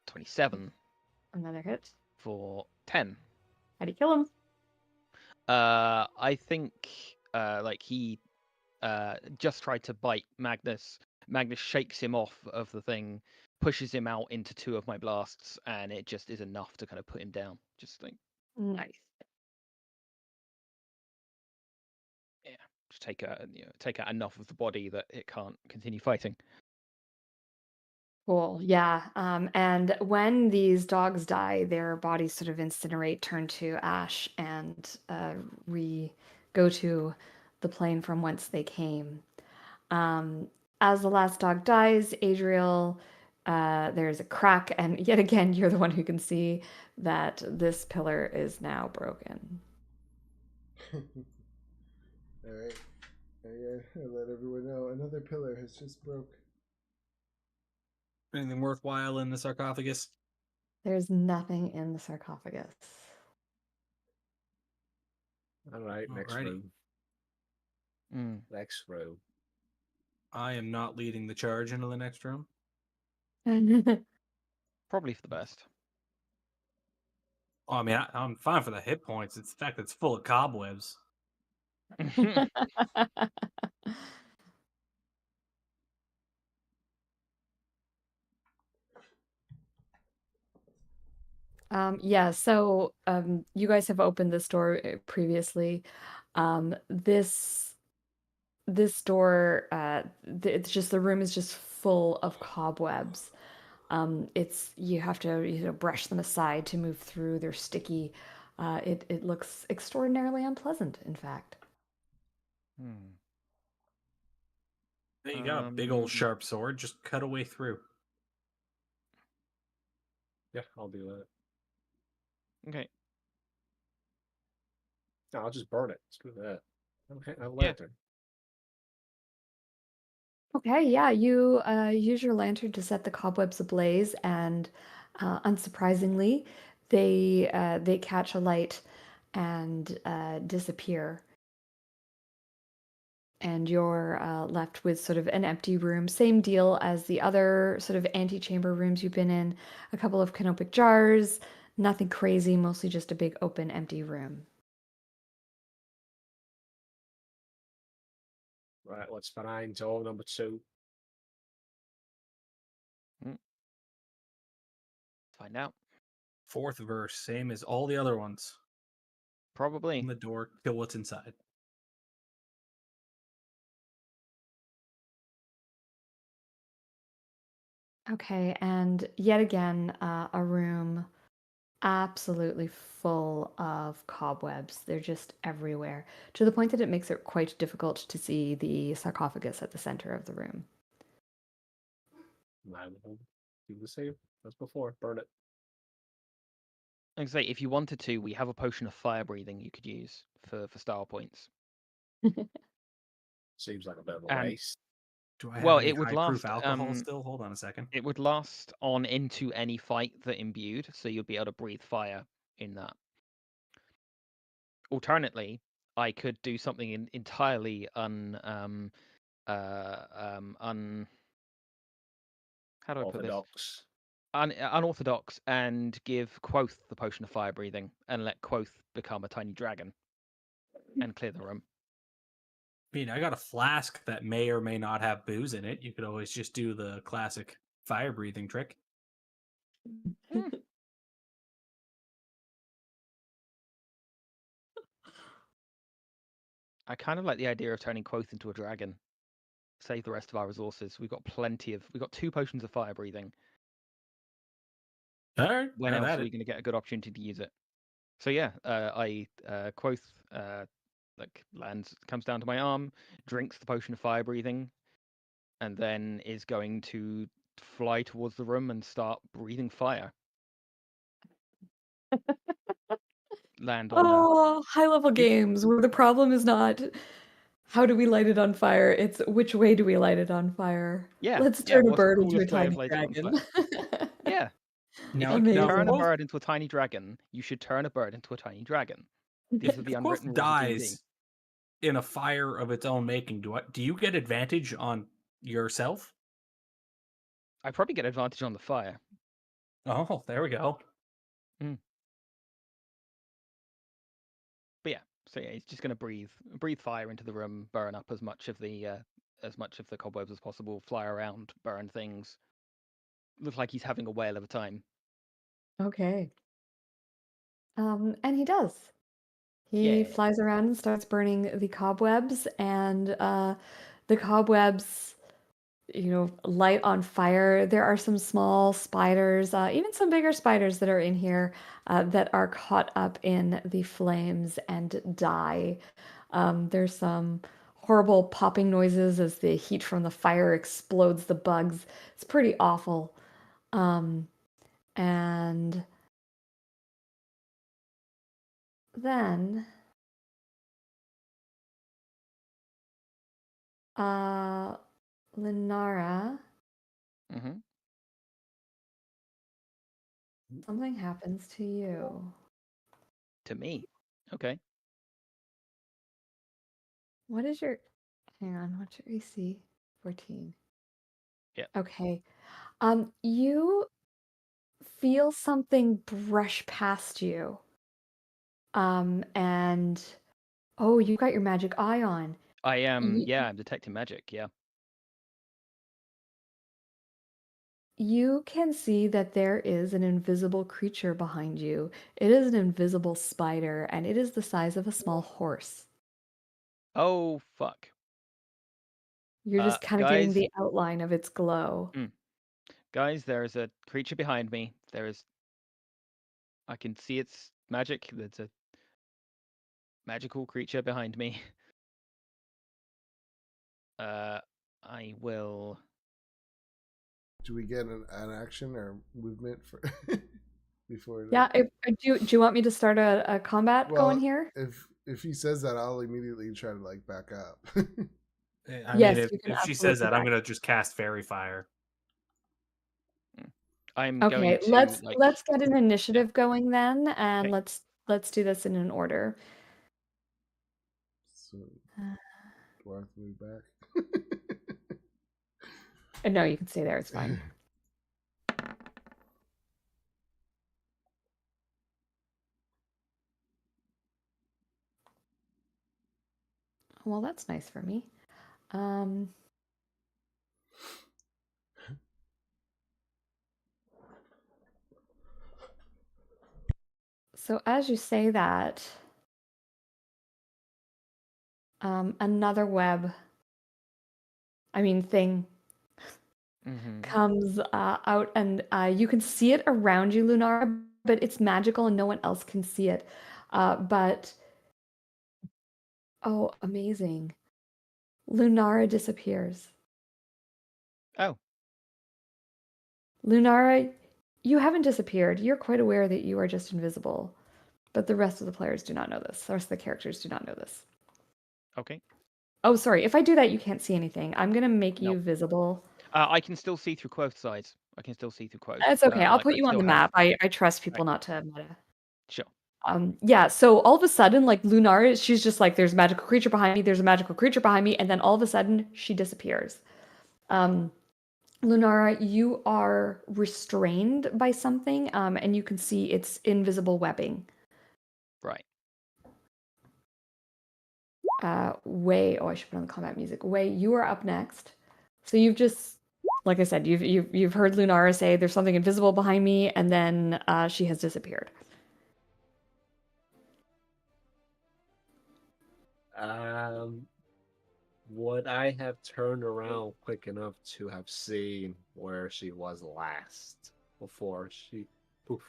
27 Another hit. for 10. How do you kill him? I think like he just tried to bite Magnus. Magnus shakes him off of the thing, pushes him out into 2 of my blasts, and it just is enough to kind of put him down. Just like Nice. just take out enough of the body that it can't continue fighting. Cool. Yeah. And when these dogs die, their bodies sort of incinerate, turn to ash, and go to the plane from whence they came. As the last dog dies, Adriel, there's a crack, and yet again, you're the one who can see that this pillar is now broken. All right. I let everyone know another pillar has just broke. Anything worthwhile in the sarcophagus? There's nothing in the sarcophagus. All right, next Alrighty. room. Mm. Next room. I am not leading the charge into the next room. Probably for the best. Oh, I mean, I'm fine for the hit points. It's the fact that it's full of cobwebs. Yeah, so you guys have opened this door previously. This door, it's just the room is just full of cobwebs. You have to brush them aside to move through. They're sticky. It looks extraordinarily unpleasant, in fact. You got a big old sharp sword. Just cut a way through. Yeah, I'll do that. Okay. No, I'll just burn it. Screw that. Okay, I have a Yeah. lantern. Okay, yeah, you use your lantern to set the cobwebs ablaze, and unsurprisingly, they catch alight and disappear. And you're left with sort of an empty room. Same deal as the other sort of antechamber rooms you've been in. A couple of canopic jars, nothing crazy, mostly just a big open empty room. Right, what's behind door number 2? Find out. Fourth verse, same as all the other ones. Probably. Open the door, kill what's inside. Okay, and yet again, a room absolutely full of cobwebs. They're just everywhere, to the point that it makes it quite difficult to see the sarcophagus at the center of the room. I will do the same as before. Burn it. Like I say, if you wanted to, we have a potion of fire breathing you could use for style points. Seems like a bit of a And waste. Do I have well, any it would high-proof last. alcohol still? Hold on a second. It would last on into any fight that imbued, so you'd be able to breathe fire in that. Alternately, I could do something entirely how do I put this? Orthodox. Unorthodox, and give Quoth the potion of fire breathing and let Quoth become a tiny dragon and clear the room. I mean, I got a flask that may or may not have booze in it. You could always just do the classic fire breathing trick. I kind of like the idea of turning Quoth into a dragon. Save the rest of our resources. We've got 2 potions of fire breathing. All right. When else are we going to get a good opportunity to use it? So yeah, Quoth comes down to my arm, drinks the potion of fire breathing, and then is going to fly towards the room and start breathing fire. Land on Oh, high-level games where the problem is not how do we light it on fire, it's which way do we light it on fire. Yeah, Let's yeah, turn a what's the bird into a coolest way of tiny lighting it on dragon. Yeah. Now, If you Amazing. can turn a Quoth- bird into a tiny dragon, you should turn a bird into a tiny dragon. These are the if Quoth unwritten rules of D&D. dies in a fire of its own making, do you get advantage on yourself? I probably get advantage on the fire. Oh, there we go. But yeah, so yeah, he's just going to breathe fire into the room, burn up as much of the cobwebs as possible, fly around, burn things. Looks like he's having a whale of a time. Okay. And he does. He Yeah. flies around and starts burning the cobwebs, and the cobwebs, light on fire. There are some small spiders, even some bigger spiders that are in here that are caught up in the flames and die. There's some horrible popping noises as the heat from the fire explodes the bugs. It's pretty awful. And then Linara, Mm-hmm. something happens to you. To me. Okay. What is your... Hang on, what's your AC? 14. Yeah. Okay. You feel something brush past you. And oh, you got your magic eye on. I am, Ye- yeah, I'm detecting magic, yeah. You can see that there is an invisible creature behind you. It is an invisible spider, and it is the size of a small horse. Oh, fuck. You're just kind of getting guys, the outline of its glow. Guys, there is a creature behind me. I can see its magic. There's a magical creature behind me. I will... Do we get an action or movement for before? Yeah, do you want me to start a combat going here? If he says that, I'll immediately try to back up. I Yes, mean, you can if she says absolutely that, I'm back. gonna just cast Fairy Fire. I'm going Okay, to let's get an yeah. initiative going then, and Okay. let's do this in an order. So, Uh, do I have to move back? no, you can stay there. It's fine. Well, that's nice for me. So as you say that, another thing Mm-hmm. comes out, and you can see it around you, Lunara, but it's magical and no one else can see it. But oh, amazing! Lunara disappears. Oh, Lunara, you haven't disappeared. You're quite aware that you are just invisible, but the rest of the players do not know this. The rest of the characters do not know this. okay. Oh, sorry. If I do that, you can't see anything. I'm gonna make No. you visible. I can still see through quote sides. I can still see through quote. It's okay. I'll Like put I you on still the have. map. I trust Right. people not to meta. Sure. Yeah, so all of a sudden, like Lunara, she's just like, there's a magical creature behind me, there's a magical creature behind me, and then all of a sudden she disappears. Lunara, you are restrained by something, and you can see it's invisible webbing. Right. Wei, oh, I should put on the combat music. Wei, you are up next. So you've just, like I said, you've heard Lunara say there's something invisible behind me, and then she has disappeared. Would I have turned around quick enough to have seen where she was last before she poofed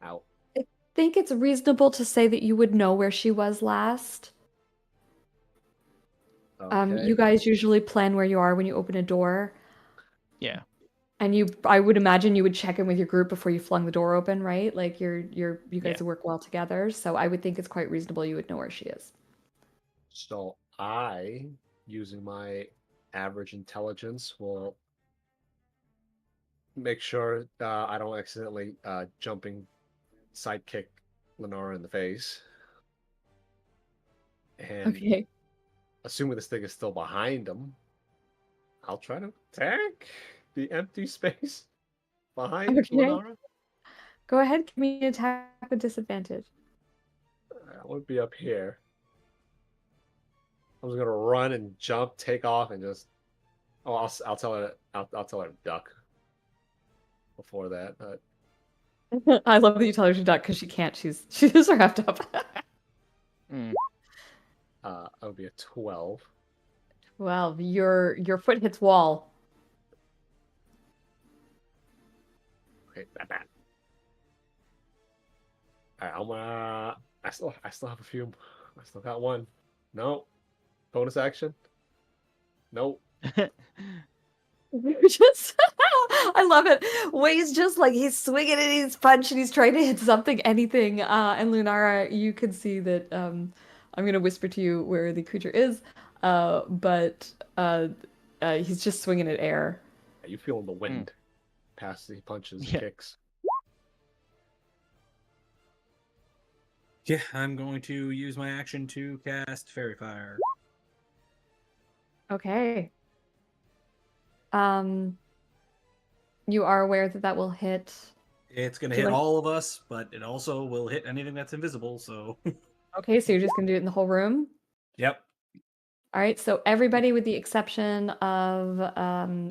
out? I think it's reasonable to say that you would know where she was last. Okay. You guys usually plan where you are when you open a door, Yeah. and I would imagine you would check in with your group before you flung the door open, right? Like you guys Yeah. work well together, so I would think it's quite reasonable you would know where she is. So I, using my average intelligence, will make sure I don't accidentally jumping sidekick Lenora in the face. And Okay. assuming this thing is still behind him, I'll try to attack the empty space behind Okay. Lenora. Go ahead, give me an attack with disadvantage. I would be up here. I was gonna run and jump, take off, and just. Oh, I'll tell her. I'll tell her to duck. Before that, but I love that you tell her to duck because she can't. She's wrapped up. Mm. that would be a 12. Well, your foot hits wall. Okay, that bad. All right, I still have a few. I still got one. No, bonus action. Nope. Just, I love it. Wei's just like he's swinging and he's punching, he's trying to hit something, anything. And Lunara, you can see that. I'm gonna whisper to you where the creature is, but he's just swinging at air. You feeling the wind past the punches and Yeah. kicks. Yeah, I'm going to use my action to cast Fairy Fire. Okay. You are aware that that will hit. It's going to Do you hit want- all of us, but it also will hit anything that's invisible, so... Okay, so you're just gonna do it in the whole room. Yep. All right, so everybody with the exception of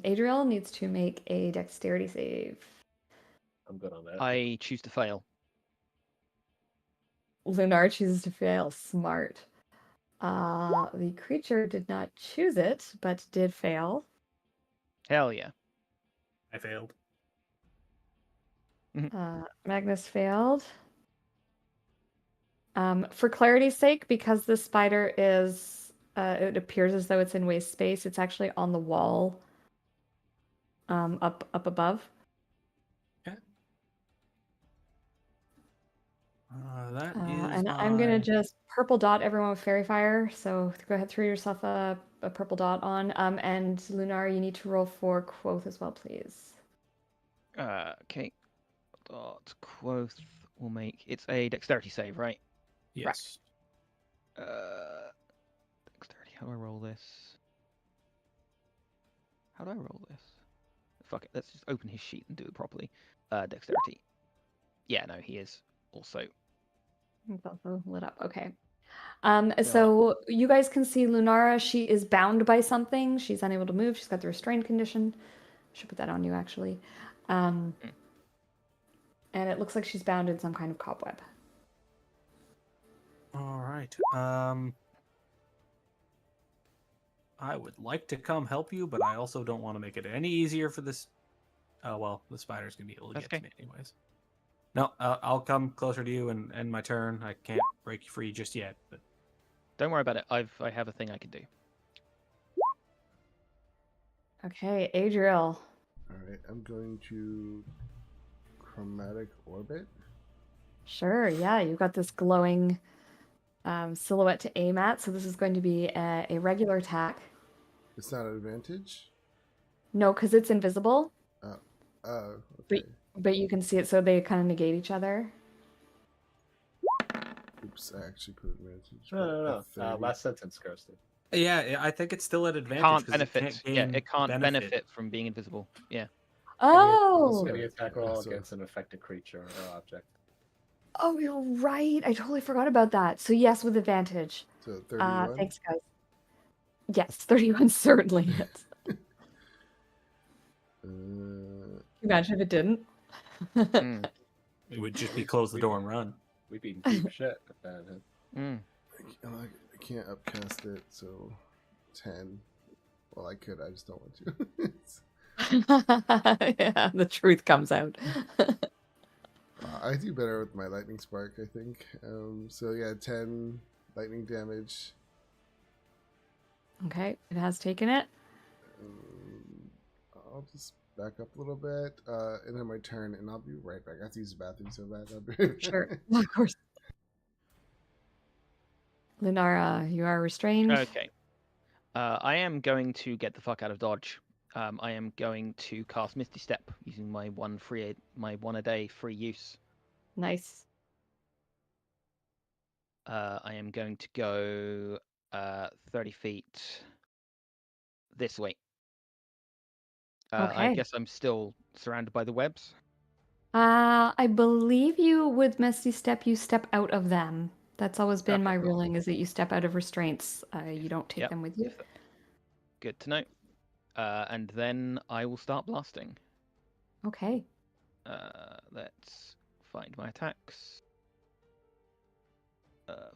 Adriel needs to make a dexterity save. I'm good on that. I choose to fail. Lunar chooses to fail. Smart. The creature did not choose it, but did fail. Hell yeah. I failed. Magnus failed. For clarity's sake, because the spider is, it appears as though it's in waste space. It's actually on the wall, up above. Okay. That And is I'm gonna my... just purple dot everyone with fairy fire. So go ahead, throw yourself a purple dot on. And Lunar, you need to roll for Quoth as well, please. Okay. Dot Quoth will make it's a dexterity save, right? Yes. Dexterity. How do I roll this? How do I roll this? Fuck it. Let's just open his sheet and do it properly. Dexterity. Yeah, no, he is also. It's also lit up. Okay. God. So you guys can see Lunara. She is bound by something. She's unable to move. She's got the restrained condition. Should put that on you actually. And it looks like she's bound in some kind of cobweb. All right. I would like to come help you, but I also don't want to make it any easier for this. Oh, well, the spider's going to be able to That's get okay. to me anyways. No, I'll come closer to you and end my turn. I can't break you free just yet, but Don't worry about it. I have a thing I can do. Okay, Adriel. All right, I'm going to chromatic orbit. Sure, yeah, you've got this glowing silhouette to aim at, so this is going to be a regular attack. It's not an advantage. No, because it's invisible, Oh, okay. but you can see it, so they kind of negate each other. Oops, I actually put advantage. No. but a 30. Last sentence, Kirsten. yeah, I think it's still at advantage. Can't 'cause benefit. gain Yeah, it can't benefit from being invisible. Yeah. Oh, Any attack roll so- against an affected creature or object. oh, you're right. I totally forgot about that. So yes, with advantage. So 31. Thanks, guys. Yes, 31 certainly hits. Imagine if it didn't. Mm, It would just be close the door and run. We'd be in deep shit if that hit. mm. I can't upcast it, so 10. Well, I could. I just don't want to. Yeah, the truth comes out. I do better with my lightning spark, I think. So yeah, 10 lightning damage. Okay, it has taken it. I'll just back up a little bit, and then my turn, and I'll be right back. I have to use the bathroom so bad. I'll be right back. Sure, of course. Lunara, you are restrained. Okay. I am going to get the fuck out of dodge. I am going to cast Misty Step using my one a day free use. Nice. I am going to go 30 feet this way. I Okay. guess I'm still surrounded by the webs. I believe you with Misty Step, you step out of them. That's always been Okay, my cool. ruling, is that you step out of restraints. You don't take Yep. them with you. Good to know. And then I will start blasting. Okay. Let's find my attacks.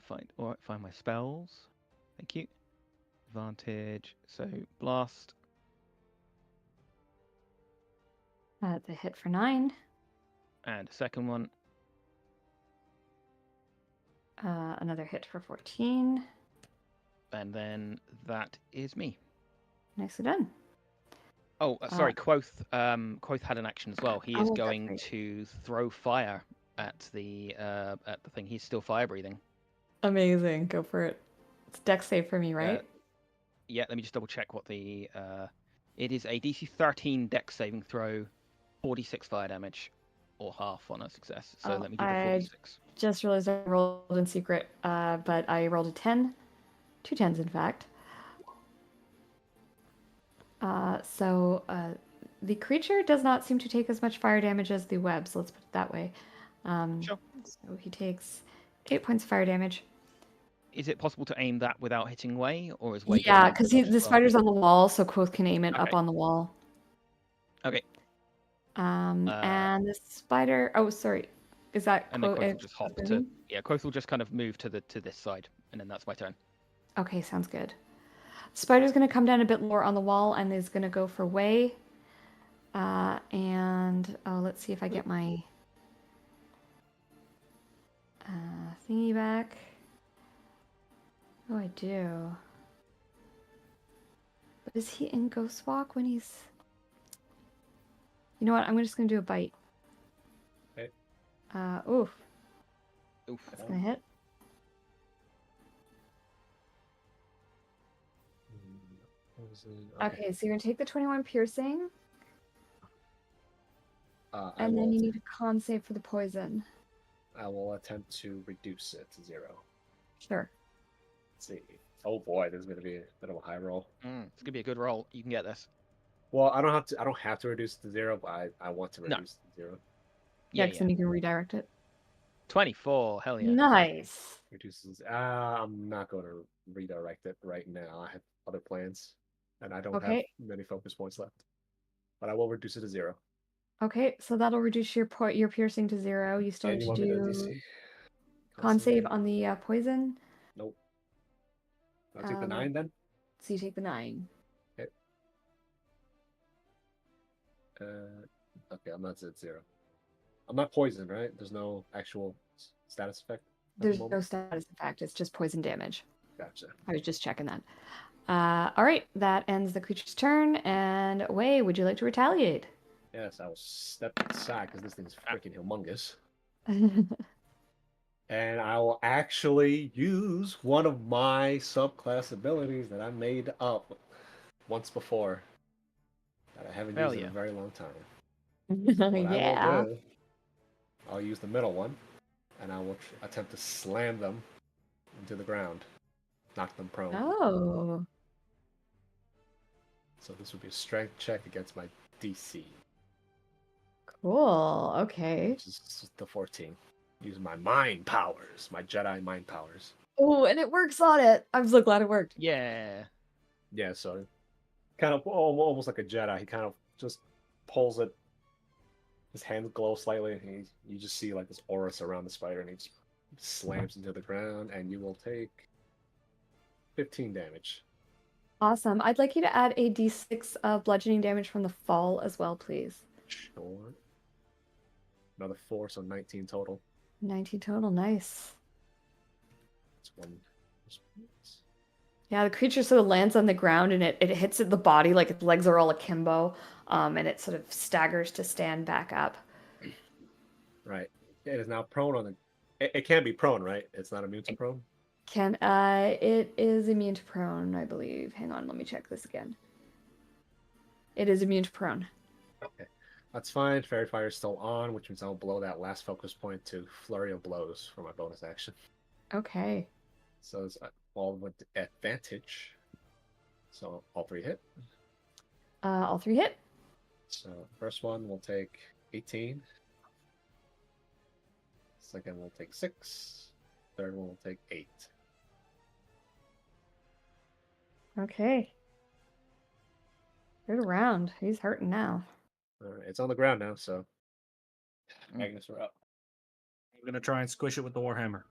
Find my spells. Thank you. Advantage. So blast. The hit for 9. And a second one. Another hit for 14. And then that is me. Nicely done. Oh, sorry. Quoth had an action as well. He is that's going right. to throw fire at the thing. He's still fire breathing. Amazing. Go for it. It's dex save for me, right? Yeah. Let me just double check what the. It is a DC 13 dex saving throw, 46 fire damage, or half on a success. So let me do the 46. Just realized I rolled in secret, but I rolled a 10. 2 10s, in fact. So the creature does not seem to take as much fire damage as the webs, let's put it that way. Sure. So he takes 8 points of fire damage. Is it possible to aim that without hitting Way, or is Way? Yeah, because the spider's on the wall, so Quoth can aim it up Okay. on the wall. Okay. And the spider. Oh, sorry. Is that And then Quoth? Quoth will just hop to. Yeah, Quoth will just kind of move to this side, and then that's my turn. Okay, sounds good. Spider's going to come down a bit lower on the wall and is going to go for Way. And let's see if I get my thingy back. Oh, I do. But is he in Ghost Walk when he's... You know what? I'm just going to do a bite. Okay. Oof. Oof. That's gonna hit. Okay, so you're gonna take the 21 piercing, and then you need a con save for the poison. I will attempt to reduce it to 0. Sure. Let's see. Oh boy, this is going to be a bit of a high roll. It's gonna be a good roll. You can get this. Well, I don't have to reduce it to 0, but I want to No. reduce it to 0. Yeah, 'cause then you can redirect it. 24. Hell yeah. Nice. Reduces. I'm not going to redirect it right now. I have other plans, and I don't have Okay. many focus points left. But I will reduce it to 0. Okay, so that'll reduce your piercing to 0. You still And have you to want me to do DC? con save on the poison. Nope. I'll take the 9 then. So you take the 9. Okay, I'm not at 0. I'm not poisoned, right? There's no actual status effect. at the There's no moment? status effect. It's just poison damage. Gotcha. I was just checking that. All right, that ends the creature's turn. And Wei, would you like to retaliate? Yes, I will step aside because this thing's freaking humongous. Okay. And I will actually use one of my subclass abilities that I made up once before that I haven't Hell used in yeah. a very long time. What I Yeah. will do, I'll use the middle one, and I will attempt to slam them into the ground, knock them prone. Oh. So this would be a strength check against my DC, Cool. Okay. which is the 14. Using my mind powers, my Jedi mind powers. Oh, and it works on it. I'm so glad it worked. Yeah. Yeah, so kind of almost like a Jedi. He kind of just pulls it. His hands glow slightly, and you just see like this aura surround the spider, and he just slams into the ground, and you will take 15 damage. Awesome. I'd like you to add a d6 of bludgeoning damage from the fall as well, please. Sure. Another 4, so 19 total. 19 total. Nice. That's one. Yeah, the creature sort of lands on the ground and it hits at the body like its legs are all akimbo, and it sort of staggers to stand back up. Right. It is now prone on the. It can be prone, right? It's not immune to prone. It is immune to prone, I believe. Hang on, let me check this again. It is immune to prone. Okay. That's fine. Fairy Fire is still on, which means I'll blow that last focus point to Flurry of Blows for my bonus action. Okay. So it's all with advantage. So all 3 hit. All 3 hit. So first one will take 18. Second will take 6. Third one will take 8. Okay. Good round. He's hurting now. Alright, it's on the ground now, so Agnes, we're up. I'm gonna try and squish it with the warhammer.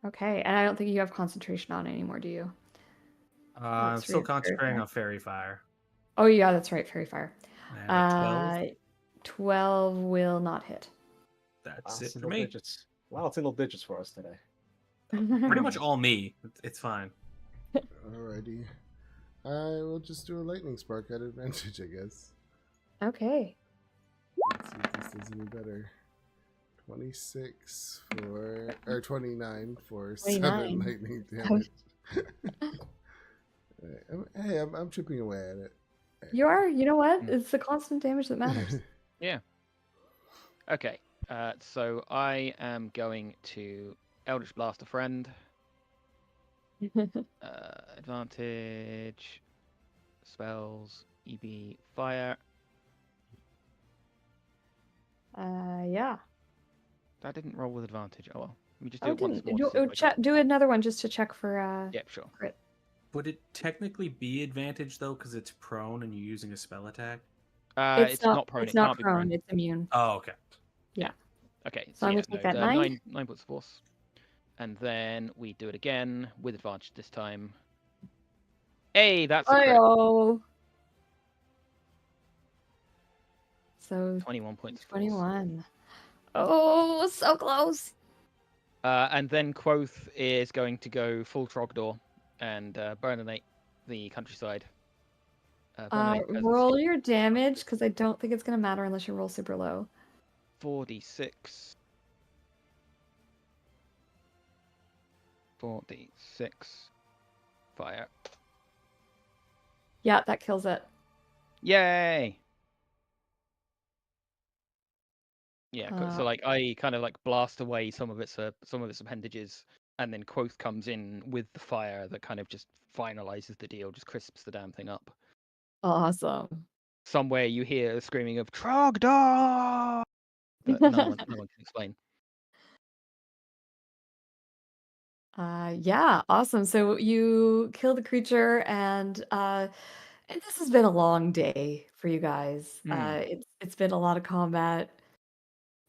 Okay, and I don't think you have concentration on anymore, do you? I'm Let's still read concentrating Fairy on fairy fire. Oh yeah, that's right, Fairy Fire. And a 12. 12 will not hit. That's Wow, it for single me. digits. Wow, single digits for us today. Pretty much all me. It's fine. Alrighty. I will just do a lightning spark at advantage, I guess. Okay. Let's see if this does any better. 26 for, or 29 for 7 29. lightning damage. Hey, I'm chipping away at it. You are? You know what? Mm. It's the constant damage that matters. Okay. So I am going to Eldritch Blast a friend. Advantage. Spells. EB fire. Yeah. That didn't roll with advantage. Oh well. Let me just do Oh, it once didn't. more. to see if I get- Do another one just to check for Yep, sure. crit. Would it technically be advantage though, because it's prone and you're using a spell attack? It's not prone. It's It not can't be prone. prone. It's immune. Oh, okay. Okay. So I'm yeah, gonna take that the 9. 9 points of force. And then we do it again with advantage this time. Hey, that's a crit. Oh. So 21 points of force. 21. Oh, so close. And then Quoth is going to go full Trogdor and burninate the countryside. Burninate peasants. Roll your damage because I don't think it's gonna matter unless you roll super low. 4d6. 4d6 fire. Yeah, that kills it. Yay! Yeah, so Uh, like I kind of like blast away some of its appendages, and then Quoth comes in with the fire that kind of just finalizes the deal, just crisps the damn thing up. Awesome. Somewhere you hear a screaming of Trogdor, but no one can explain. Yeah, awesome. So you kill the creature, and this has been a long day for you guys. It's been a lot of combat.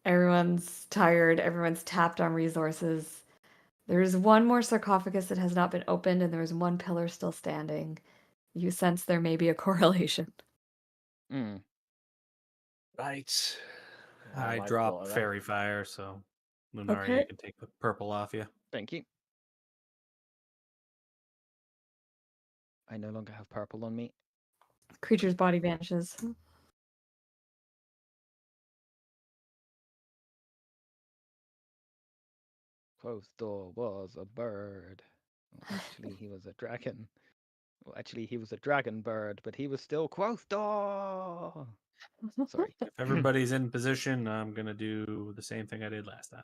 Everyone's tired. Everyone's tapped on resources. There's one more sarcophagus that has not been opened, and there's one pillar still standing. You sense there may be a correlation. Mm. Right. I like drop all of that. fairy fire, so Lunari, Okay. you can take the purple off you. Thank you. I no longer have purple on me. Creature's body vanishes. Quothdor was a bird. Well, actually, he was a dragon. Well, actually, he was a dragon bird, but he was still Quothdor. Sorry. If everybody's in position, I'm gonna do the same thing I did last time.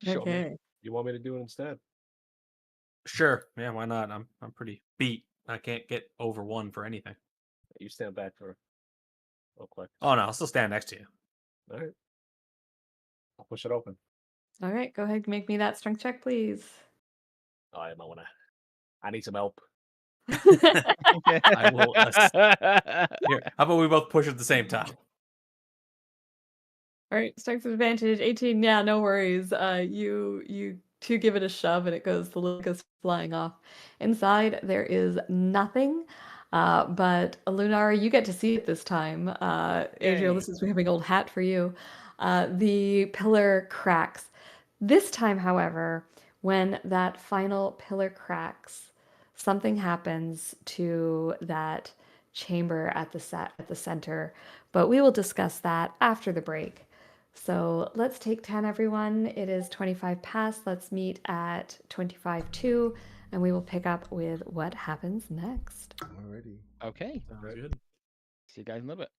Sure. Okay. You want me to do it instead? Sure. Yeah, why not? I'm pretty beat. I can't get over 1 for anything. You stand back for real quick. Oh no, I'll still stand next to you. All right. I'll push it open. All right, go ahead, make me that strength check, please. Oh, I might wanna. I need some help. I will Here, how about we both push at the same time? All right, strength advantage 18. Yeah, no worries. You two give it a shove and the lid goes flying off. Inside there is nothing. But Lunara, you get to see it this time. Adriel, Yay. this is becoming old hat for you. The pillar cracks. This time, however, when that final pillar cracks, something happens to that chamber at the center. But we will discuss that after the break. So let's take 10, everyone. It is 25 past. Let's meet at 25-2, and we will pick up with what happens next. Alrighty. Okay. Sounds good. See you guys in a little bit.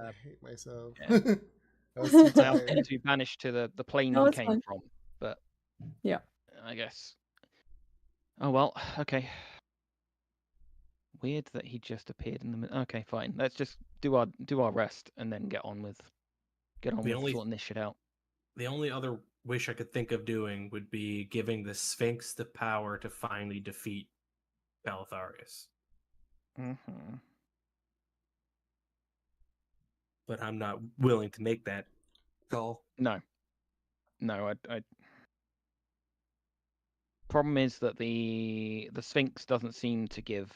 I hate myself. Yeah. I was too I asked him tired. to vanish to the plane No, he it's came fine. from, but Yeah. I guess. Oh well, okay. Weird that he just appeared in the. Okay, fine. Let's just do our rest and then get on with sorting this shit out. The only other wish I could think of doing would be giving the Sphinx the power to finally defeat Baltharius. Mm-hmm. But I'm not willing to make that call. No, I. Problem is that the Sphinx doesn't seem to give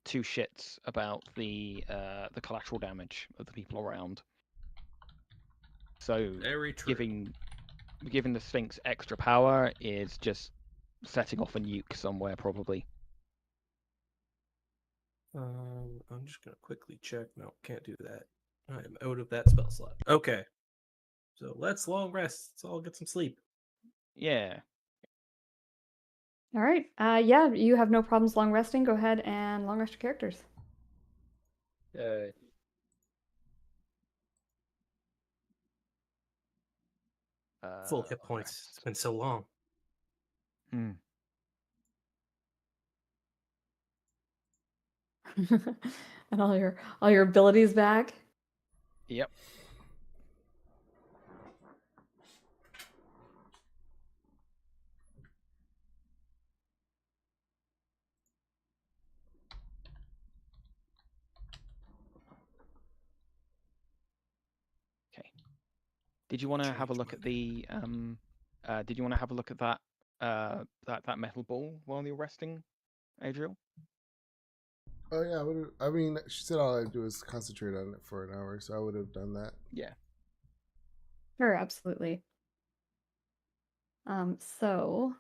two shits about the collateral damage of the people around. So Very true. giving the Sphinx extra power is just setting off a nuke somewhere, probably. I'm just gonna quickly check. No, can't do that. I'm out of that spell slot. Okay, so let's long rest. Let's all get some sleep. Yeah. All right. Yeah, you have no problems long resting. Go ahead and long rest your characters. Yay. Full hit points. It's been so long. Hmm. And all your abilities back. Yep. Okay. Did you want to have a look at the Did you want to have a look at that that metal ball while you're resting, Adriel? Oh yeah, I mean, she said all I do is concentrate on it for an hour, so I would have done that. Yeah. Sure, absolutely. So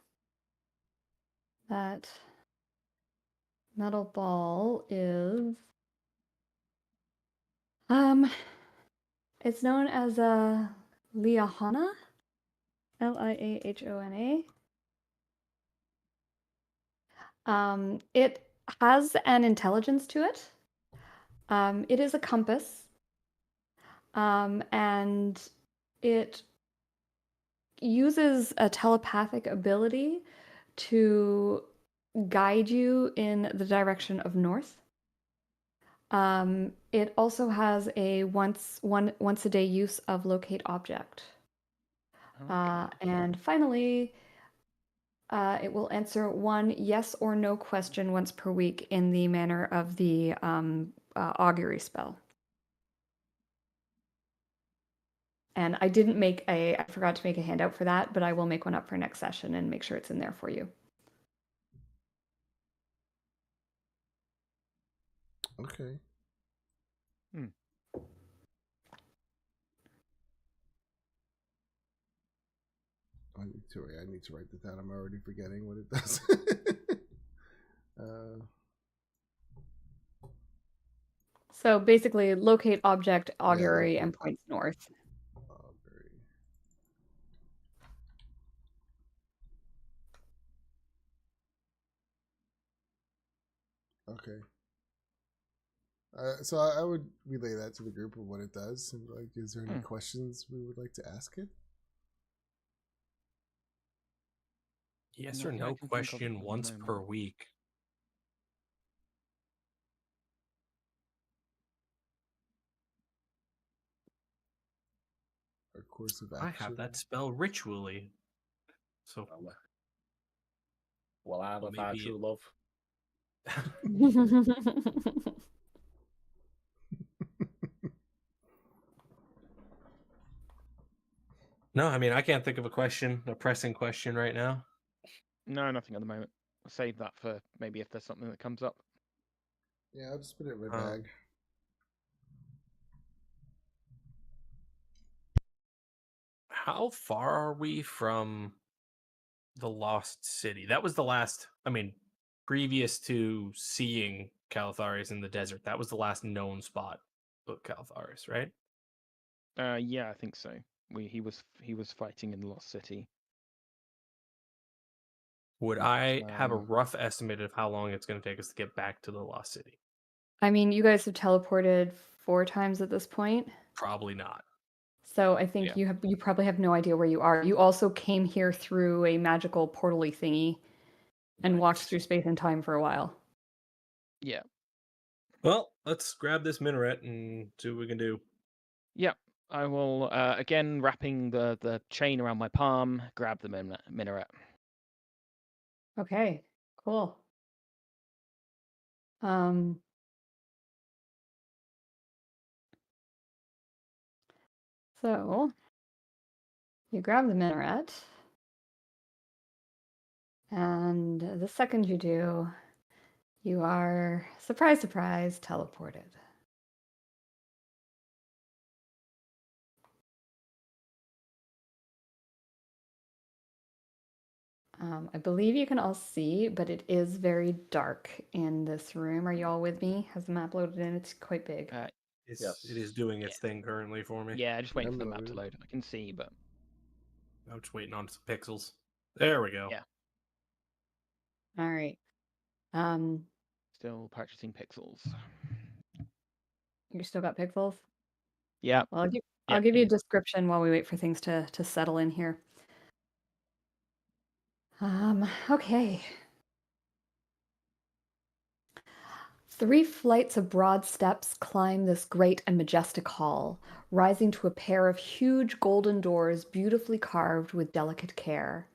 that metal ball is it's known as a Liahona, Liahona. It has an intelligence to it. It is a compass, and it uses a telepathic ability to guide you in the direction of north. It also has a once a day use of locate object. Okay. And finally, it will answer one yes or no question once per week in the manner of the augury spell. And I forgot to make a handout for that, but I will make one up for next session and make sure it's in there for you. Okay. I need to write that down. I'm already forgetting what it does. So basically, locate object, augury, locate and points north. Augury. Okay. So I would relay that to the group of what it does, and like, is there any questions we would like to ask it? Yes or no question once per week. Or course of action. I have that spell ritually. So well, I have a find true love. No, I mean, I can't think of a pressing question right now. No, nothing at the moment. I'll save that for maybe if there's something that comes up. Yeah, I'll just put it in my bag. How far are we from the Lost City? That was the last, previous to seeing Calatharius in the desert, that was the last known spot of Calatharius, right? Yeah, I think so. He was fighting in the Lost City. Would I have a rough estimate of how long it's going to take us to get back to the Lost City? I mean, you guys have teleported 4 times at this point. Probably not. So I think Yeah. you probably have no idea where you are. You also came here through a magical portal-y thingy and walked Right. through space and time for a while. Yeah. Well, let's grab this minaret and see what we can do. Yeah. I will again wrapping the chain around my palm, grab the minaret. Okay, cool. Um, so you grab the minaret, and the second you do, you are, surprise, surprise, teleported. I believe you can all see, but it is very dark in this room. Are you all with me? Has the map loaded in? It's quite big. It is doing its thing currently for me. Yeah, just waiting for the I'm map to loaded. load. I can see, but I'm just waiting on some pixels. There we go. Yeah. All right. still purchasing pixels. You still got pixels? Yeah. Well, I'll Yep. give you a description while we wait for things to settle in here. Okay. 3 flights of broad steps climb this great and majestic hall, rising to a pair of huge golden doors beautifully carved with delicate care.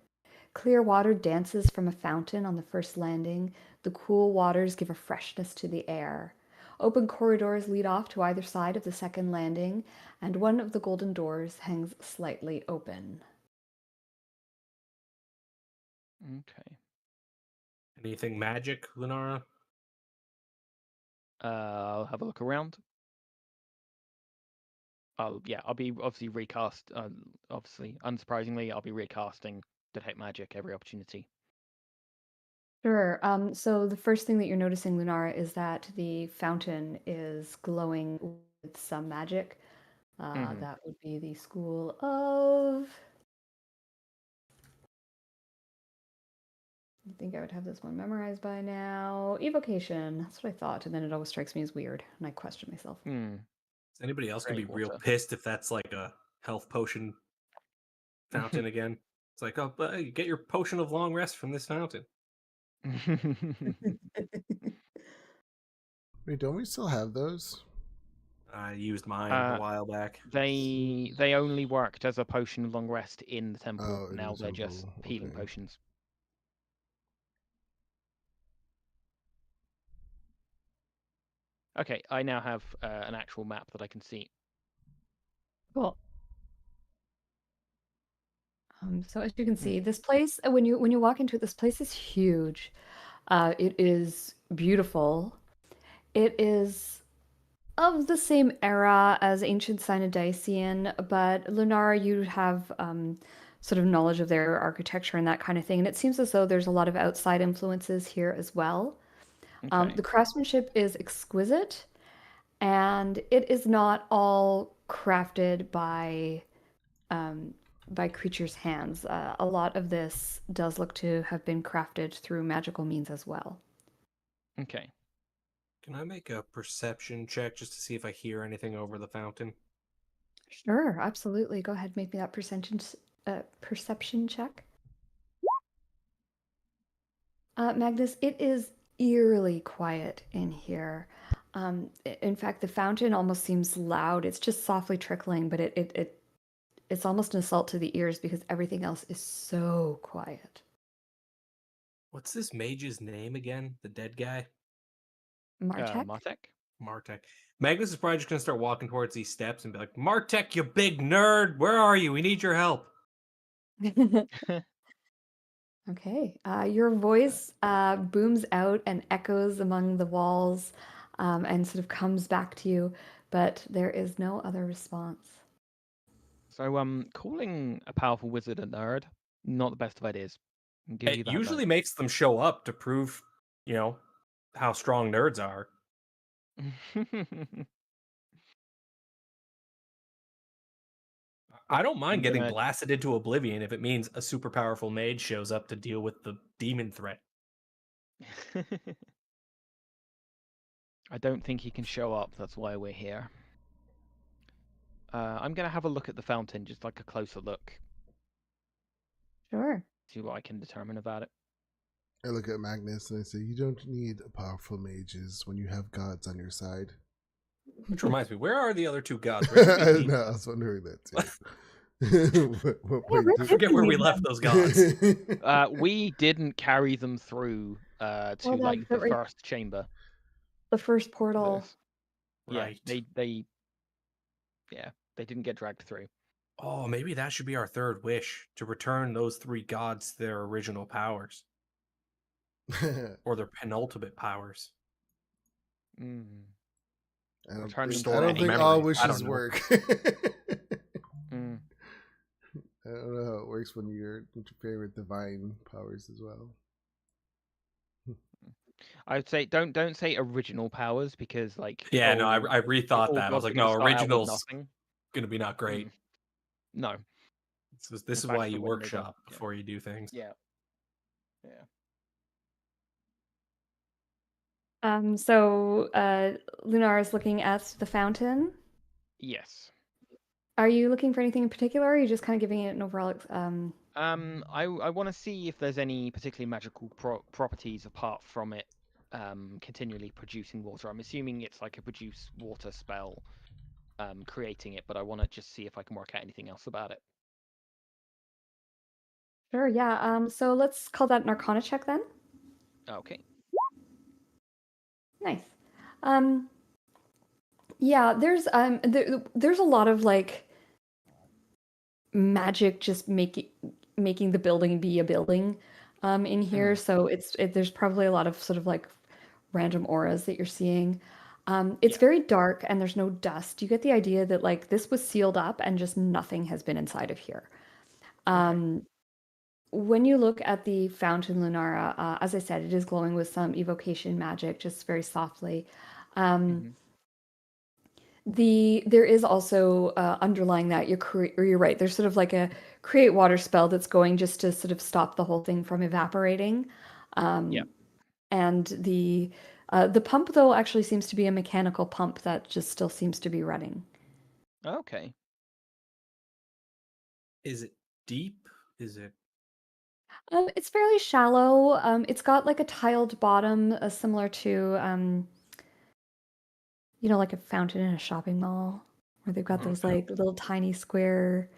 Clear water dances from a fountain on the first landing. The cool waters give a freshness to the air. Open corridors lead off to either side of the second landing, and one of the golden doors hangs slightly open. Okay. Anything magic, Lunara? I'll have a look around. I'll be obviously recast. Obviously, unsurprisingly, I'll be recasting Detect Magic every opportunity. Sure. So the first thing that you're noticing, Lunara, is that the fountain is glowing with some magic. Mhm. That would be the school of. I think I would have this one memorized by now. Evocation. That's what I thought, and then it always strikes me as weird, and I question myself. Anybody else gonna be real Rainwater. pissed if that's like a health potion fountain again? It's like, oh, but you get your potion of long rest from this fountain. Wait, don't we still have those? I used mine a while back. They only worked as a potion of long rest in the temple. Oh, in Now the they're just temple, healing okay. potions. Okay, I now have an actual map that I can see. Cool. So as you can see, this place, when you walk into it, this place is huge. It is beautiful. It is of the same era as ancient Sinadacian, but Lunara, you have sort of knowledge of their architecture and that kind of thing. And it seems as though there's a lot of outside influences here as well. Okay. The craftsmanship is exquisite, and it is not all crafted by creatures' hands. A lot of this does look to have been crafted through magical means as well. Okay. Can I make a perception check just to see if I hear anything over the fountain? Sure, absolutely. Go ahead, make me that perception check. Magnus, it is eerily quiet in here. In fact, the fountain almost seems loud. It's just softly trickling, but it's almost an assault to the ears because everything else is so quiet. What's this mage's name again? The dead guy? Martek? Martek? Martek. Magnus is probably just going to start walking towards these steps and be like, Martek, you big nerd! Where are you? We need your help. Okay. Your voice booms out and echoes among the walls and sort of comes back to you, but there is no other response. So, calling a powerful wizard a nerd, not the best of ideas. I'll give you It that usually makes them show up to prove, how strong nerds are. much. I don't mind I'm getting gonna- blasted into oblivion if it means a super powerful mage shows up to deal with the demon threat. I don't think he can show up. That's why we're here. I'm gonna have a look at the fountain, just like a closer look, Sure. see what I can determine about it. I look at Magnus and I say, "You don't need powerful mages when you have gods on your side." Which reminds me, where are the other two gods? Where did we leave No, I them? was wondering that too. What Yeah, point where I did did forget we where we leave left them? those gods. We didn't carry them through to Oh, like the right. first chamber. The first for portal. this. Yeah, Right. they didn't get dragged through. Oh, maybe that should be our third wish, to return those three gods to their original powers, or their penultimate powers. Mm. I don't Return them think, to I their don't think ancient all memories. I wishes don't know. work. Mm. I don't know how it works when you're interfering with divine powers as well. I'd say don't say original powers because like Yeah, no, all I rethought that. I was gods are like, gonna no, start out with original's nothing. gonna be not great. No. This is fact, why for you when they don't- workshop before you do things. Yeah. So Lunar is looking at the fountain. Yes. Are you looking for anything in particular, or are you just kind of giving it an overall I want to see if there's any particularly magical properties apart from it continually producing water. I'm assuming it's like a produce water spell creating it, but I want to just see if I can work out anything else about it. Sure, yeah. So let's call that an Arcana check then. Okay. Nice. Yeah, there's a lot of like magic just making the building be a building in here. So there's probably a lot of sort of like random auras that you're seeing. It's Yeah. very dark and there's no dust. You get the idea that like this was sealed up and just nothing has been inside of here. When you look at the fountain, Lunara, as I said, it is glowing with some evocation magic, just very softly. There is also underlying that you're right. There's sort of like a create water spell that's going just to sort of stop the whole thing from evaporating. Yeah. And the pump though actually seems to be a mechanical pump that just still seems to be running. Okay. Is it deep? Is it? It's fairly shallow. It's got like a tiled bottom, similar to like a fountain in a shopping mall, where they've got those like little tiny square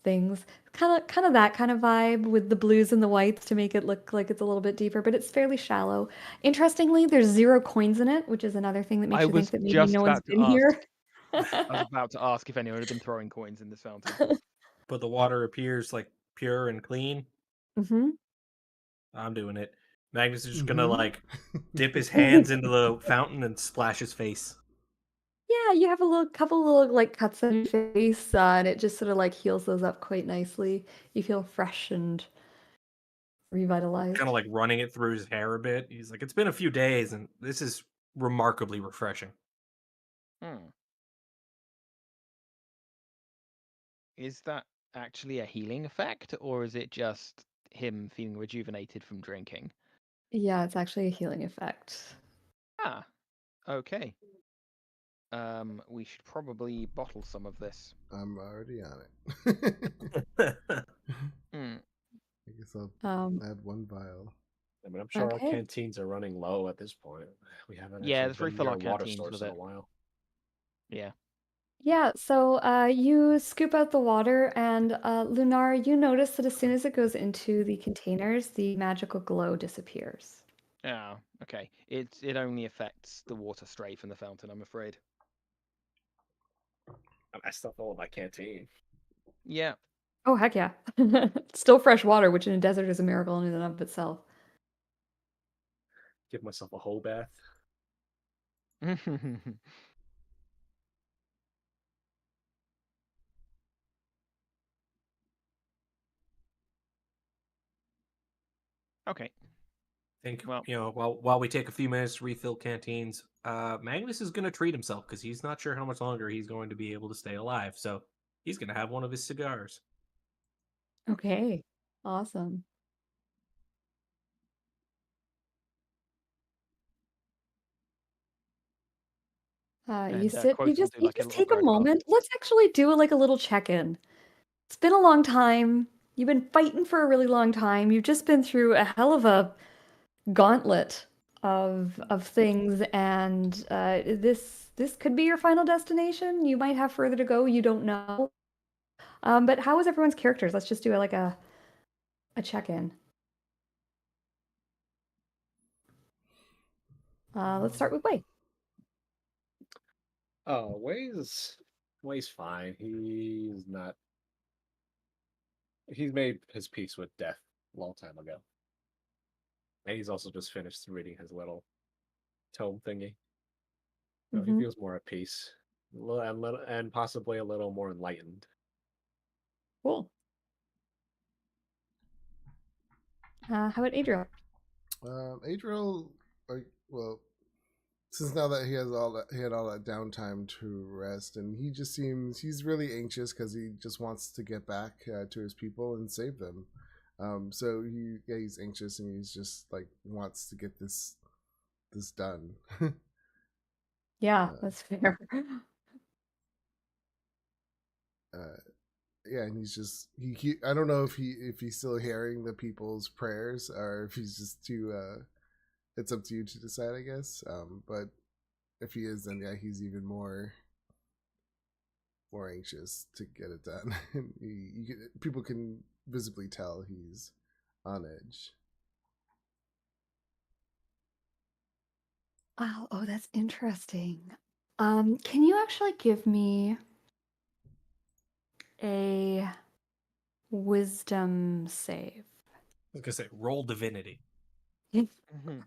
things. Kind of that kind of vibe with the blues and the whites to make it look like it's a little bit deeper, but it's fairly shallow. Interestingly, there's 0 coins in it, which is another thing that makes I you think was that maybe just no one's about to been ask. here. I was about to ask if anyone had been throwing coins in this fountain. But the water appears like pure and clean. Mm-hmm. I'm doing it. Magnus is just gonna like dip his hands into the fountain and splash his face. Yeah, you have a couple little like cuts on your face, and it just sort of like heals those up quite nicely. You feel fresh and revitalized. Kind of like running it through his hair a bit. He's like, it's been a few days, and this is remarkably refreshing. Is that actually a healing effect, or is it just him feeling rejuvenated from drinking? Yeah, it's actually a healing effect. Ah, okay. We should probably bottle some of this. I'm already on it. I guess I'll add 1 vial. I mean, I'm sure Okay. our canteens are running low at this point. We haven't Yeah, actually let's been refill near our a water canteens source with in a it. while. Yeah. Yeah, so you scoop out the water, and Lunar, you notice that as soon as it goes into the containers, the magical glow disappears. Oh, okay. It only affects the water straight from the fountain, I'm afraid. I still fill my canteen. Yeah. Oh, heck yeah. Still fresh water, which in a desert is a miracle in and of itself. Give myself a whole bath. Okay. Think Well, while we take a few minutes to refill canteens, Magnus is going to treat himself because he's not sure how much longer he's going to be able to stay alive. So he's going to have one of his cigars. Okay, awesome. You And sit, Quoth will do you like a just little take a go-kart. moment. Let's actually do like a little check-in. It's been a long time. You've been fighting for a really long time. You've just been through a hell of a gauntlet of things, and this could be your final destination. You might have further to go. You don't know. But how was everyone's characters? Let's just do like a check-in. Let's start with Wei. Oh, Way's fine. He's made his peace with death a long time ago. And he's also just finished reading his little tome thingy. So he Mhm. feels more at peace. And possibly a little more enlightened. Cool. How about Adriel? Adriel, like, well, since now that he had all that downtime to rest, and he just seems he's really anxious because he just wants to get back to his people and save them. So he's anxious and he's just like wants to get this done. Yeah, that's fair. Yeah, and he's just he I don't know if he's still hearing the people's prayers or if he's just too it's up to you to decide, I guess. But if he is, then yeah, he's even more anxious to get it done. People can visibly tell he's on edge. Wow, oh, that's interesting. Can you actually give me a wisdom save? I was gonna say roll divinity. Mhm.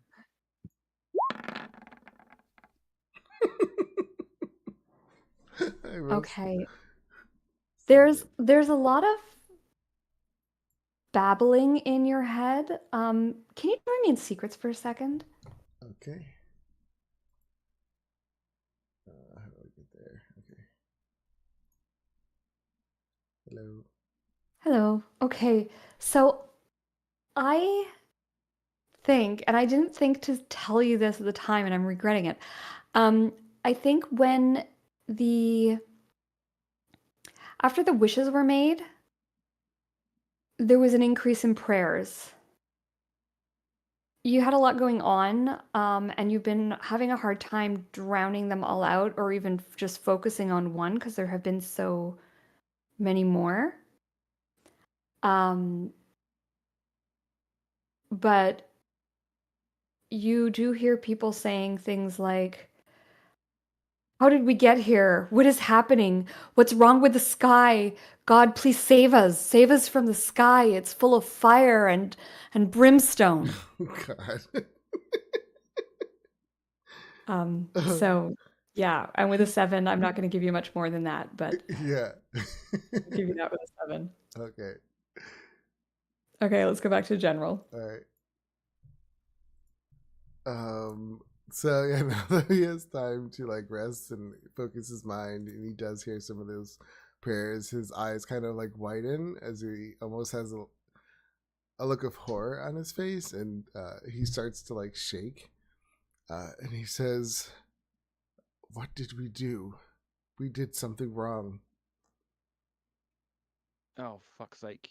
Okay. There's a lot of babbling in your head. Can you join me in secrets for a second? Okay. How do I get there? Okay. Hello. Hello. Okay. So I think, and I didn't think to tell you this at the time, and I'm regretting it. I think when after the wishes were made, there was an increase in prayers. You had a lot going on, and you've been having a hard time drowning them all out, or even just focusing on one because there have been so many more. Um, but you do hear people saying things like, "How did we get here? What is happening? What's wrong with the sky? God, please save us! Save us from the sky! It's full of fire and brimstone." God. So yeah, and with a 7, I'm not going to give you much more than that, but Yeah. I'll give you that with a 7. Okay. Okay, let's go back to general. All right. So yeah, now that he has time to like rest and focus his mind, and he does hear some of those prayers, his eyes kind of like widen as he almost has a look of horror on his face, and he starts to like shake, and he says, "What did we do? We did something wrong." Oh, fuck's sake.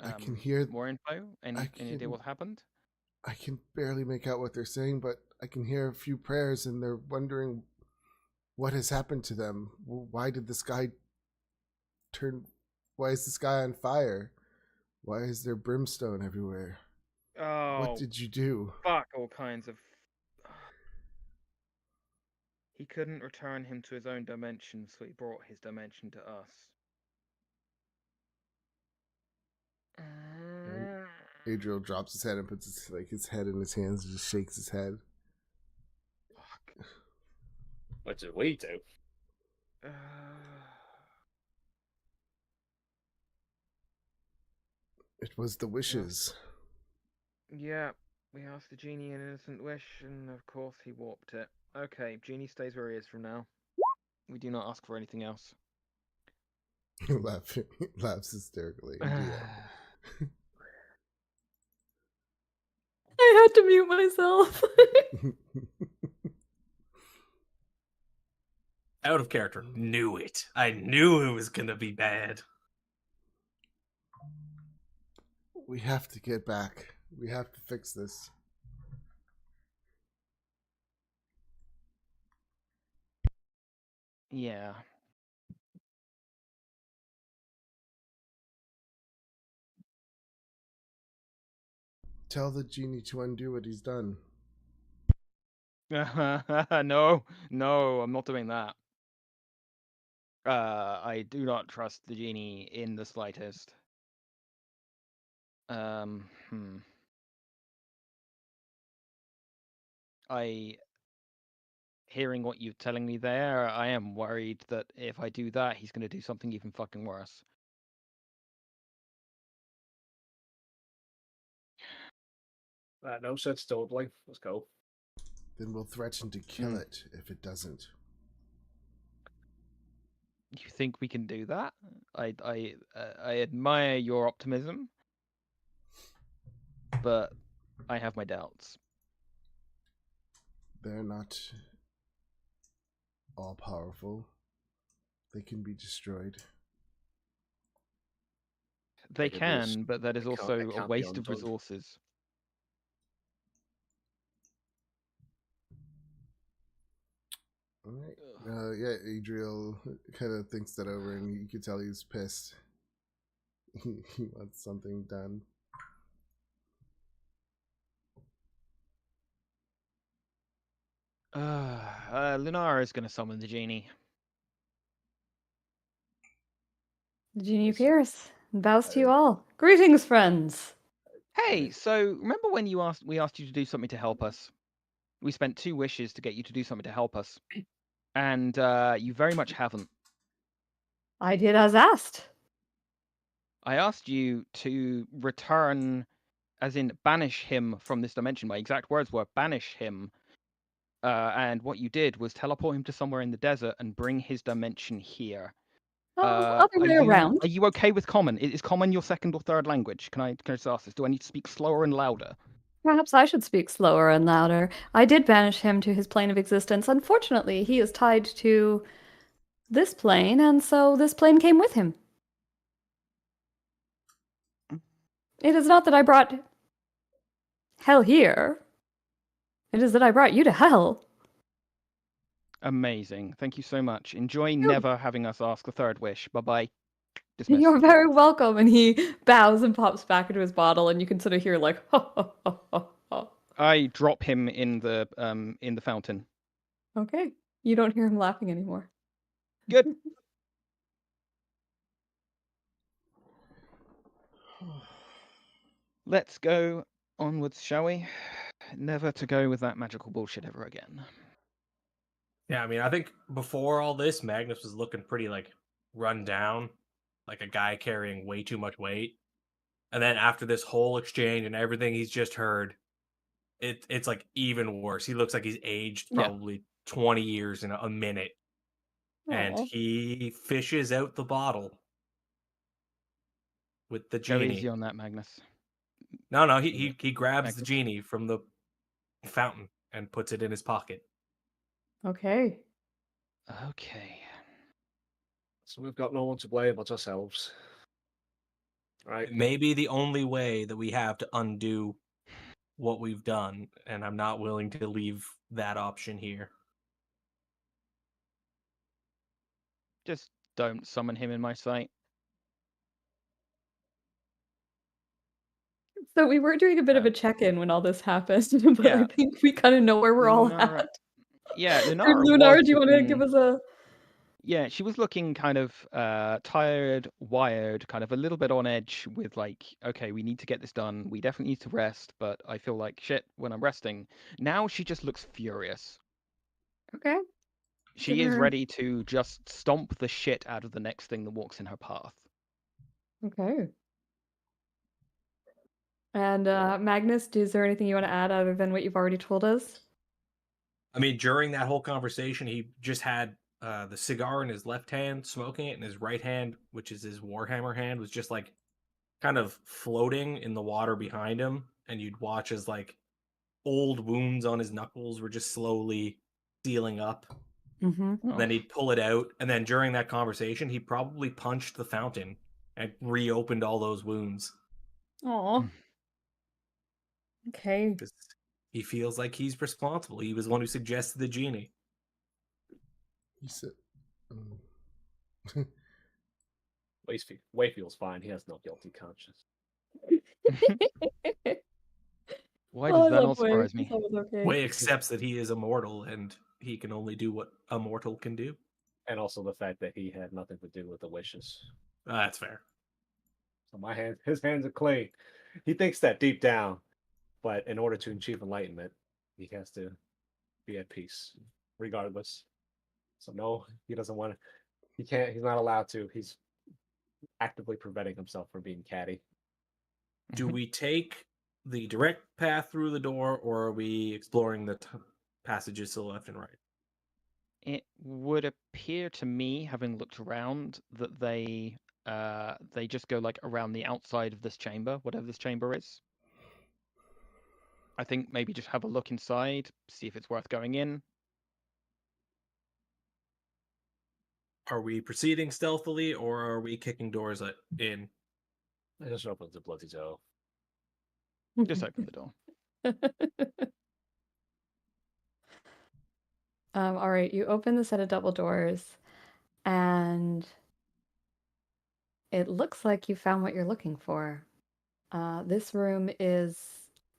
I can hear. More info? Any idea what happened? I can barely make out what they're saying, but I can hear a few prayers, and they're wondering what has happened to them. Why did the sky turn? Why is the sky on fire? Why is there brimstone everywhere? Oh, What did you do? fuck, all kinds of. He couldn't return him to his own dimension, so he brought his dimension to us. And Adriel drops his head and puts his head in his hands and just shakes his head. Fuck. What did we do? It was the wishes. Yeah, we asked the genie an innocent wish, and of course he warped it. Okay, genie stays where he is from now. We do not ask for anything else. Laughs hysterically. Yeah. I had to mute myself. Out of character. Knew it. I knew it was gonna be bad. We have to get back. We have to fix this. Yeah. Tell the genie to undo what he's done. No, I'm not doing that. I do not trust the genie in the slightest. Hearing what you're telling me there, I am worried that if I do that, he's going to do something even fucking worse. No sense, totally. Let's go. Then we'll threaten to kill it if it doesn't. You think we can do that? I admire your optimism, but I have my doubts. They're not all powerful. They can be destroyed. They But it is- can, but that is it can't- also it a can't be waste of undone. resources. All right. Yeah, Adriel kind of thinks that over, and you can tell he's pissed. He wants something done. Lunara is going to summon the genie. The genie Yes. appears and bows to you all. Greetings, friends. Hey, so remember when we asked you to do something to help us? We spent 2 wishes to get you to do something to help us, and you very much haven't. I did as asked. I asked you to return, as in banish him from this dimension. My exact words were banish him. And what you did was teleport him to somewhere in the desert and bring his dimension here. Other way around. Are you okay with common? Is common your second or third language? Can I just ask this? Do I need to speak slower and louder? Perhaps I should speak slower and louder. I did banish him to his plane of existence. Unfortunately, he is tied to this plane, and so this plane came with him. It is not that I brought hell here. It is that I brought you to hell. Amazing. Thank you so much. Enjoy never having us ask the third wish. Bye-bye. Dismissed. You're very welcome. And he bows and pops back into his bottle, and you can sort of hear like, ho, ho, ho, ho, ho. I drop him in the fountain. Okay. You don't hear him laughing anymore. Good. Let's go onwards, shall we? Never to go with that magical bullshit ever again. Yeah, I mean, I think before all this, Magnus was looking pretty like run down, like a guy carrying way too much weight. And then after this whole exchange and everything he's just heard, it's like even worse. He looks like he's aged Yeah. probably 20 years in a minute. And Aw. he fishes out the bottle with the Go genie. easy on that, Magnus. No, he grabs the Magnus. genie from the fountain and puts it in his pocket. Okay. Okay. So we've got no one to blame but ourselves. Right? It may be the only way that we have to undo what we've done, and I'm not willing to leave that option here. Just don't summon him in my sight. So we were doing a bit of a check-in when all this happened, but Yeah. I think we kind of know where we're all Lunara- at. Yeah, And Lunara Lunar, was do you want to looking- give us a... Yeah, she was looking kind of tired, wired, kind of a little bit on edge with like, okay, we need to get this done. We definitely need to rest, but I feel like shit when I'm resting. Now she just looks furious. Okay. She Give is her- ready to just stomp the shit out of the next thing that walks in her path. Okay. And Magnus, is there anything you want to add other than what you've already told us? I mean, during that whole conversation, he just had the cigar in his left hand, smoking it, and his right hand, which is his Warhammer hand, was just like kind of floating in the water behind him. And you'd watch as like old wounds on his knuckles were just slowly sealing up. Mm-hmm. Oh. Then he'd pull it out, and then during that conversation, he probably punched the fountain and reopened all those wounds Oh. Okay. because he feels like he's responsible. He was the one who suggested the genie. He said, Wayfield's fine. He has no guilty conscience. Why Oh, does I that love not Way. surprise He's me? always okay. Way accepts that he is immortal and he can only do what a mortal can do. And also the fact that he had nothing to do with the wishes. That's fair. So his hands are clean. He thinks that deep down, but in order to achieve enlightenment, he has to be at peace, regardless. So no, he doesn't want to. He can't. He's not allowed to. He's actively preventing himself from being catty. Do we take the direct path through the door, or are we exploring the passages to the left and right? It would appear to me, having looked around, that they just go like around the outside of this chamber, whatever this chamber is. I think maybe just have a look inside, see if it's worth going in. Are we proceeding stealthily, or are we kicking doors in? I just opens the bloody toe. Just open the door. All right, you open the set of double doors, and it looks like you found what you're looking for. This room is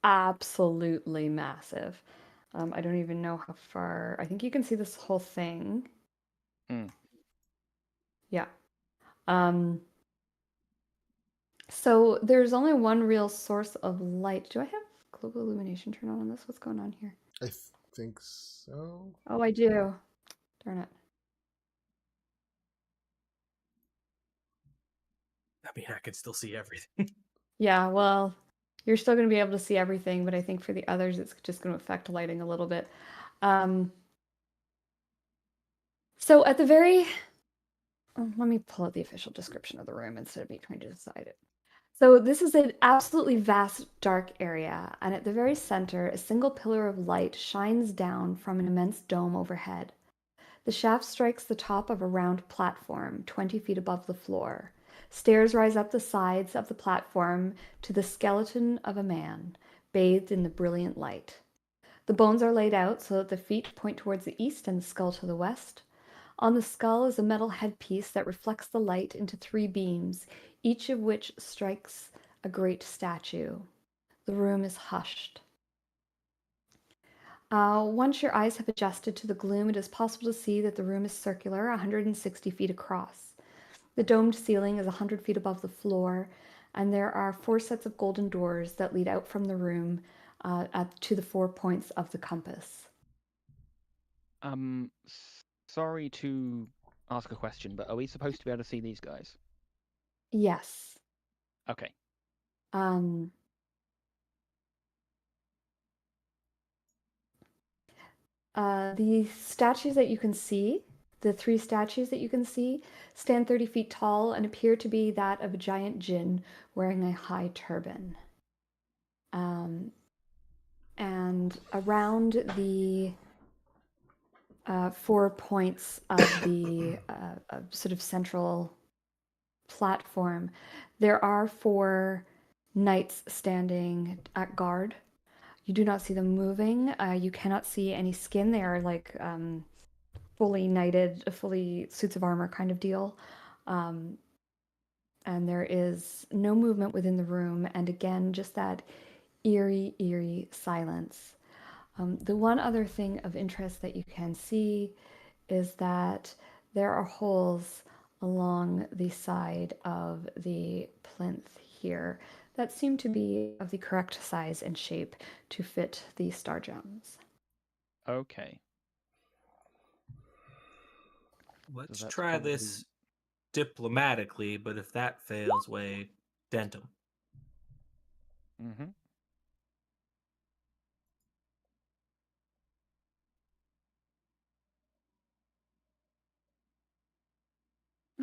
absolutely massive. I don't even know how far. I think you can see this whole thing. Mm. Yeah. So there's only one real source of light. Do I have global illumination turned on this? What's going on here? I think so. Oh, I do. Darn it. I mean, I can still see everything. Yeah, well, you're still going to be able to see everything, but I think for the others, it's just going to affect lighting a little bit. So at the very... let me pull out the official description of the room instead of me trying to decide it. So this is an absolutely vast, dark area, and at the very center, a single pillar of light shines down from an immense dome overhead. The shaft strikes the top of a round platform 20 feet above the floor. Stairs rise up the sides of the platform to the skeleton of a man, bathed in the brilliant light. The bones are laid out so that the feet point towards the east and the skull to the west. On the skull is a metal headpiece that reflects the light into 3 beams, each of which strikes a great statue. The room is hushed. Once your eyes have adjusted to the gloom, it is possible to see that the room is circular, 160 feet across. The domed ceiling is 100 feet above the floor, and there are 4 sets of golden doors that lead out from the room to the 4 points of the compass. Sorry to ask a question, but are we supposed to be able to see these guys? Yes. Okay. The statues that you can see, the 3 statues that you can see, stand 30 feet tall and appear to be that of a giant jinn wearing a high turban. And around the 4 points of the sort of central platform, there are 4 knights standing at guard. You do not see them moving. You cannot see any skin. They are like fully knighted, fully suits of armor kind of deal. And there is no movement within the room. And again, just that eerie silence. The one other thing of interest that you can see is that there are holes along the side of the plinth here that seem to be of the correct size and shape to fit the star gems. Okay. Let's that's try probably- this diplomatically, but if that fails, way dent him. Mm-hmm.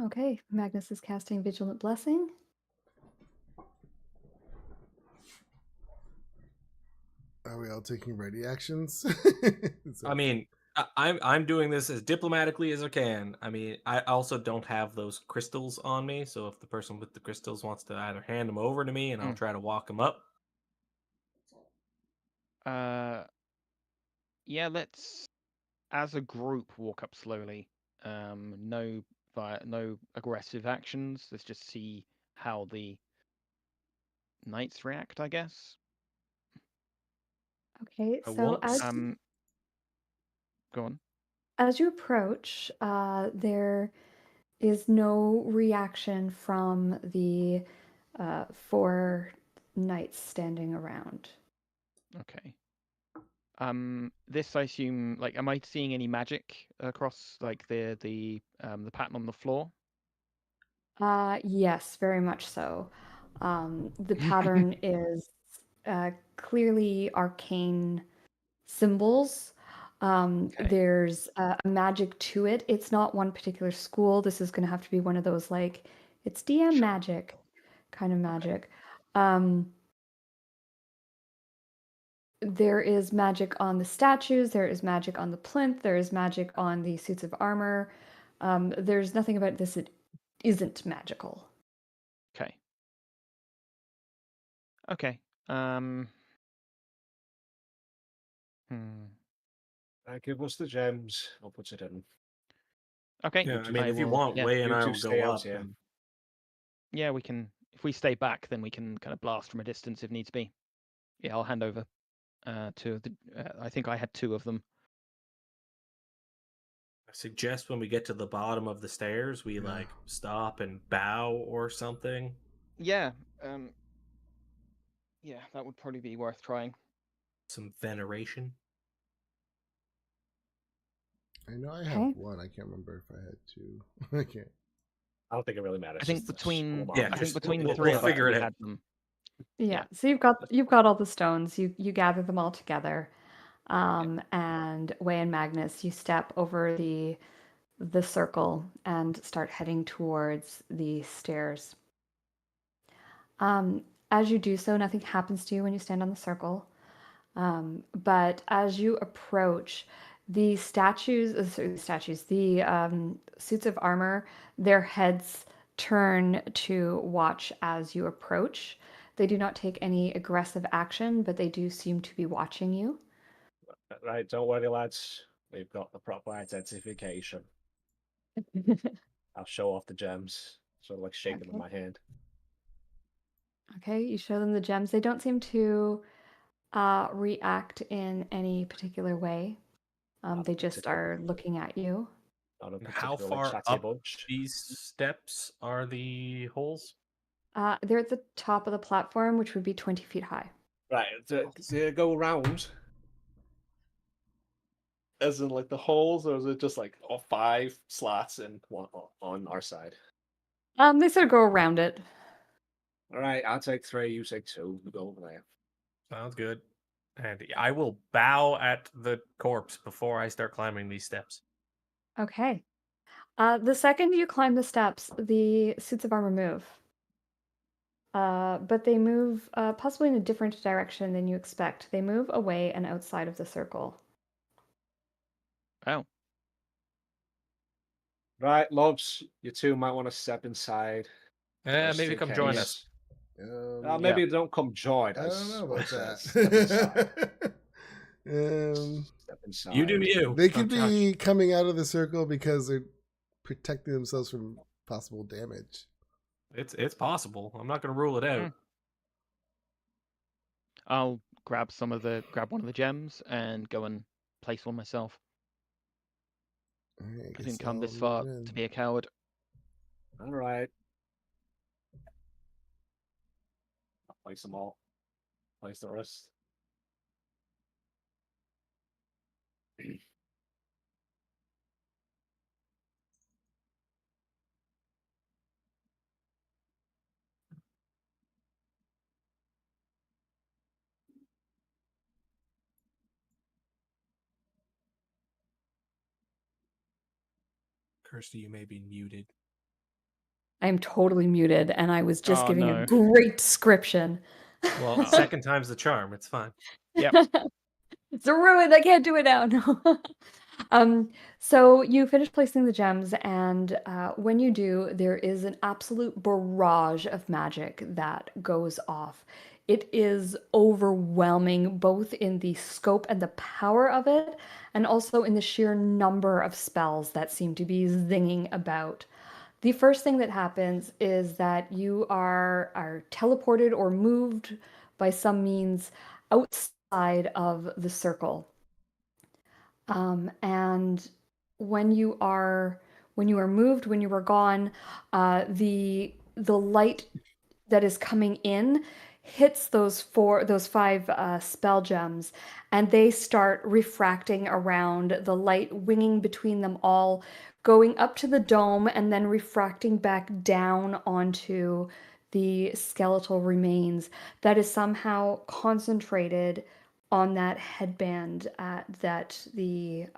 Okay, Magnus is casting Vigilant Blessing. Are we all taking ready actions? I mean, I'm doing this as diplomatically as I can. I mean, I also don't have those crystals on me, so if the person with the crystals wants to either hand them over to me, and I'll try to walk them up. Yeah, let's, as a group, walk up slowly. No aggressive actions. Let's just see how the knights react, I guess. Okay, I so won't as Go on. as you approach, there is no reaction from the 4 knights standing around. Okay. This, I assume, like, am I seeing any magic across, like, the pattern on the floor? Yes, very much so. The pattern is clearly arcane symbols. Okay. There's a magic to it. It's not one particular school. This is going to have to be one of those, like, it's DM Sure. magic kind of magic. There is magic on the statues, there is magic on the plinth, there is magic on the suits of armor. There's nothing about this that isn't magical. Okay. Okay. Give us the gems. I'll put it in. Okay. Yeah, I mean, if you will, want, yeah. Way and You I two will stay go out up. here. And Yeah, we can. If we stay back, then we can kind of blast from a distance if needs be. Yeah, I'll hand over to the. I think I had 2 of them. I suggest when we get to the bottom of the stairs, we like stop and bow or something. Yeah. Yeah, that would probably be worth trying. Some veneration. I know I have 1. I can't remember if I had 2. I can't. I don't think it really matters. I think Just between school Yeah, I bomb. think just- between the we'll 3 of us, figure it we out. had them. Yeah, so you've got all the stones. You gather them all together, and Way and Magnus, you step over the circle and start heading towards the stairs. As you do so, nothing happens to you when you stand on the circle. But as you approach, the suits of armor, their heads turn to watch as you approach. They do not take any aggressive action, but they do seem to be watching you. Right, don't worry, lads. We've got the proper identification. I'll show off the gems. Sort of like shake them in my hand. Okay, you show them the gems. They don't seem to react in any particular way. They just are looking at you. Not a How particularly far chatty up bunch. these steps are the holes? They're at the top of the platform, which would be 20 feet high. Right, do they go around? As in like the holes, or is it just like 5 slots and 1 on our side? They sort of go around it. All right, I'll take 3, you take 2. We go over there. Sounds good. And I will bow at the corpse before I start climbing these steps. Okay. The second you climb the steps, the suits of armor move. But they move possibly in a different direction than you expect. They move away and outside of the circle. Oh. Right, Lobs, you 2 might want to step inside. Maybe come join us. Maybe don't come join I us. don't know about Step inside. that. Step inside. You do you. They could I'm be coming out of the circle because they're protecting themselves from possible damage. It's possible. I'm not going to rule it out. I'll grab one of the gems and go and place one myself. Right, I didn't come this far to be a coward. All right. I'll place them all. Place the rest. Kirsty, you may be muted. I am totally muted, and I was just giving no. a great description. Well, second time's the charm. It's fine. Yep. It's ruined. I can't do it now. No. So you finish placing the gems, and when you do, there is an absolute barrage of magic that goes off. It is overwhelming, both in the scope and the power of it, and also in the sheer number of spells that seem to be zinging about. The first thing that happens is that you are teleported or moved by some means outside of the circle. And when you are moved, when you are gone, the light that is coming in hits those five spell gems, and they start refracting around, the light winging between them all, going up to the dome and then refracting back down onto the skeletal remains that is somehow concentrated on that headband that the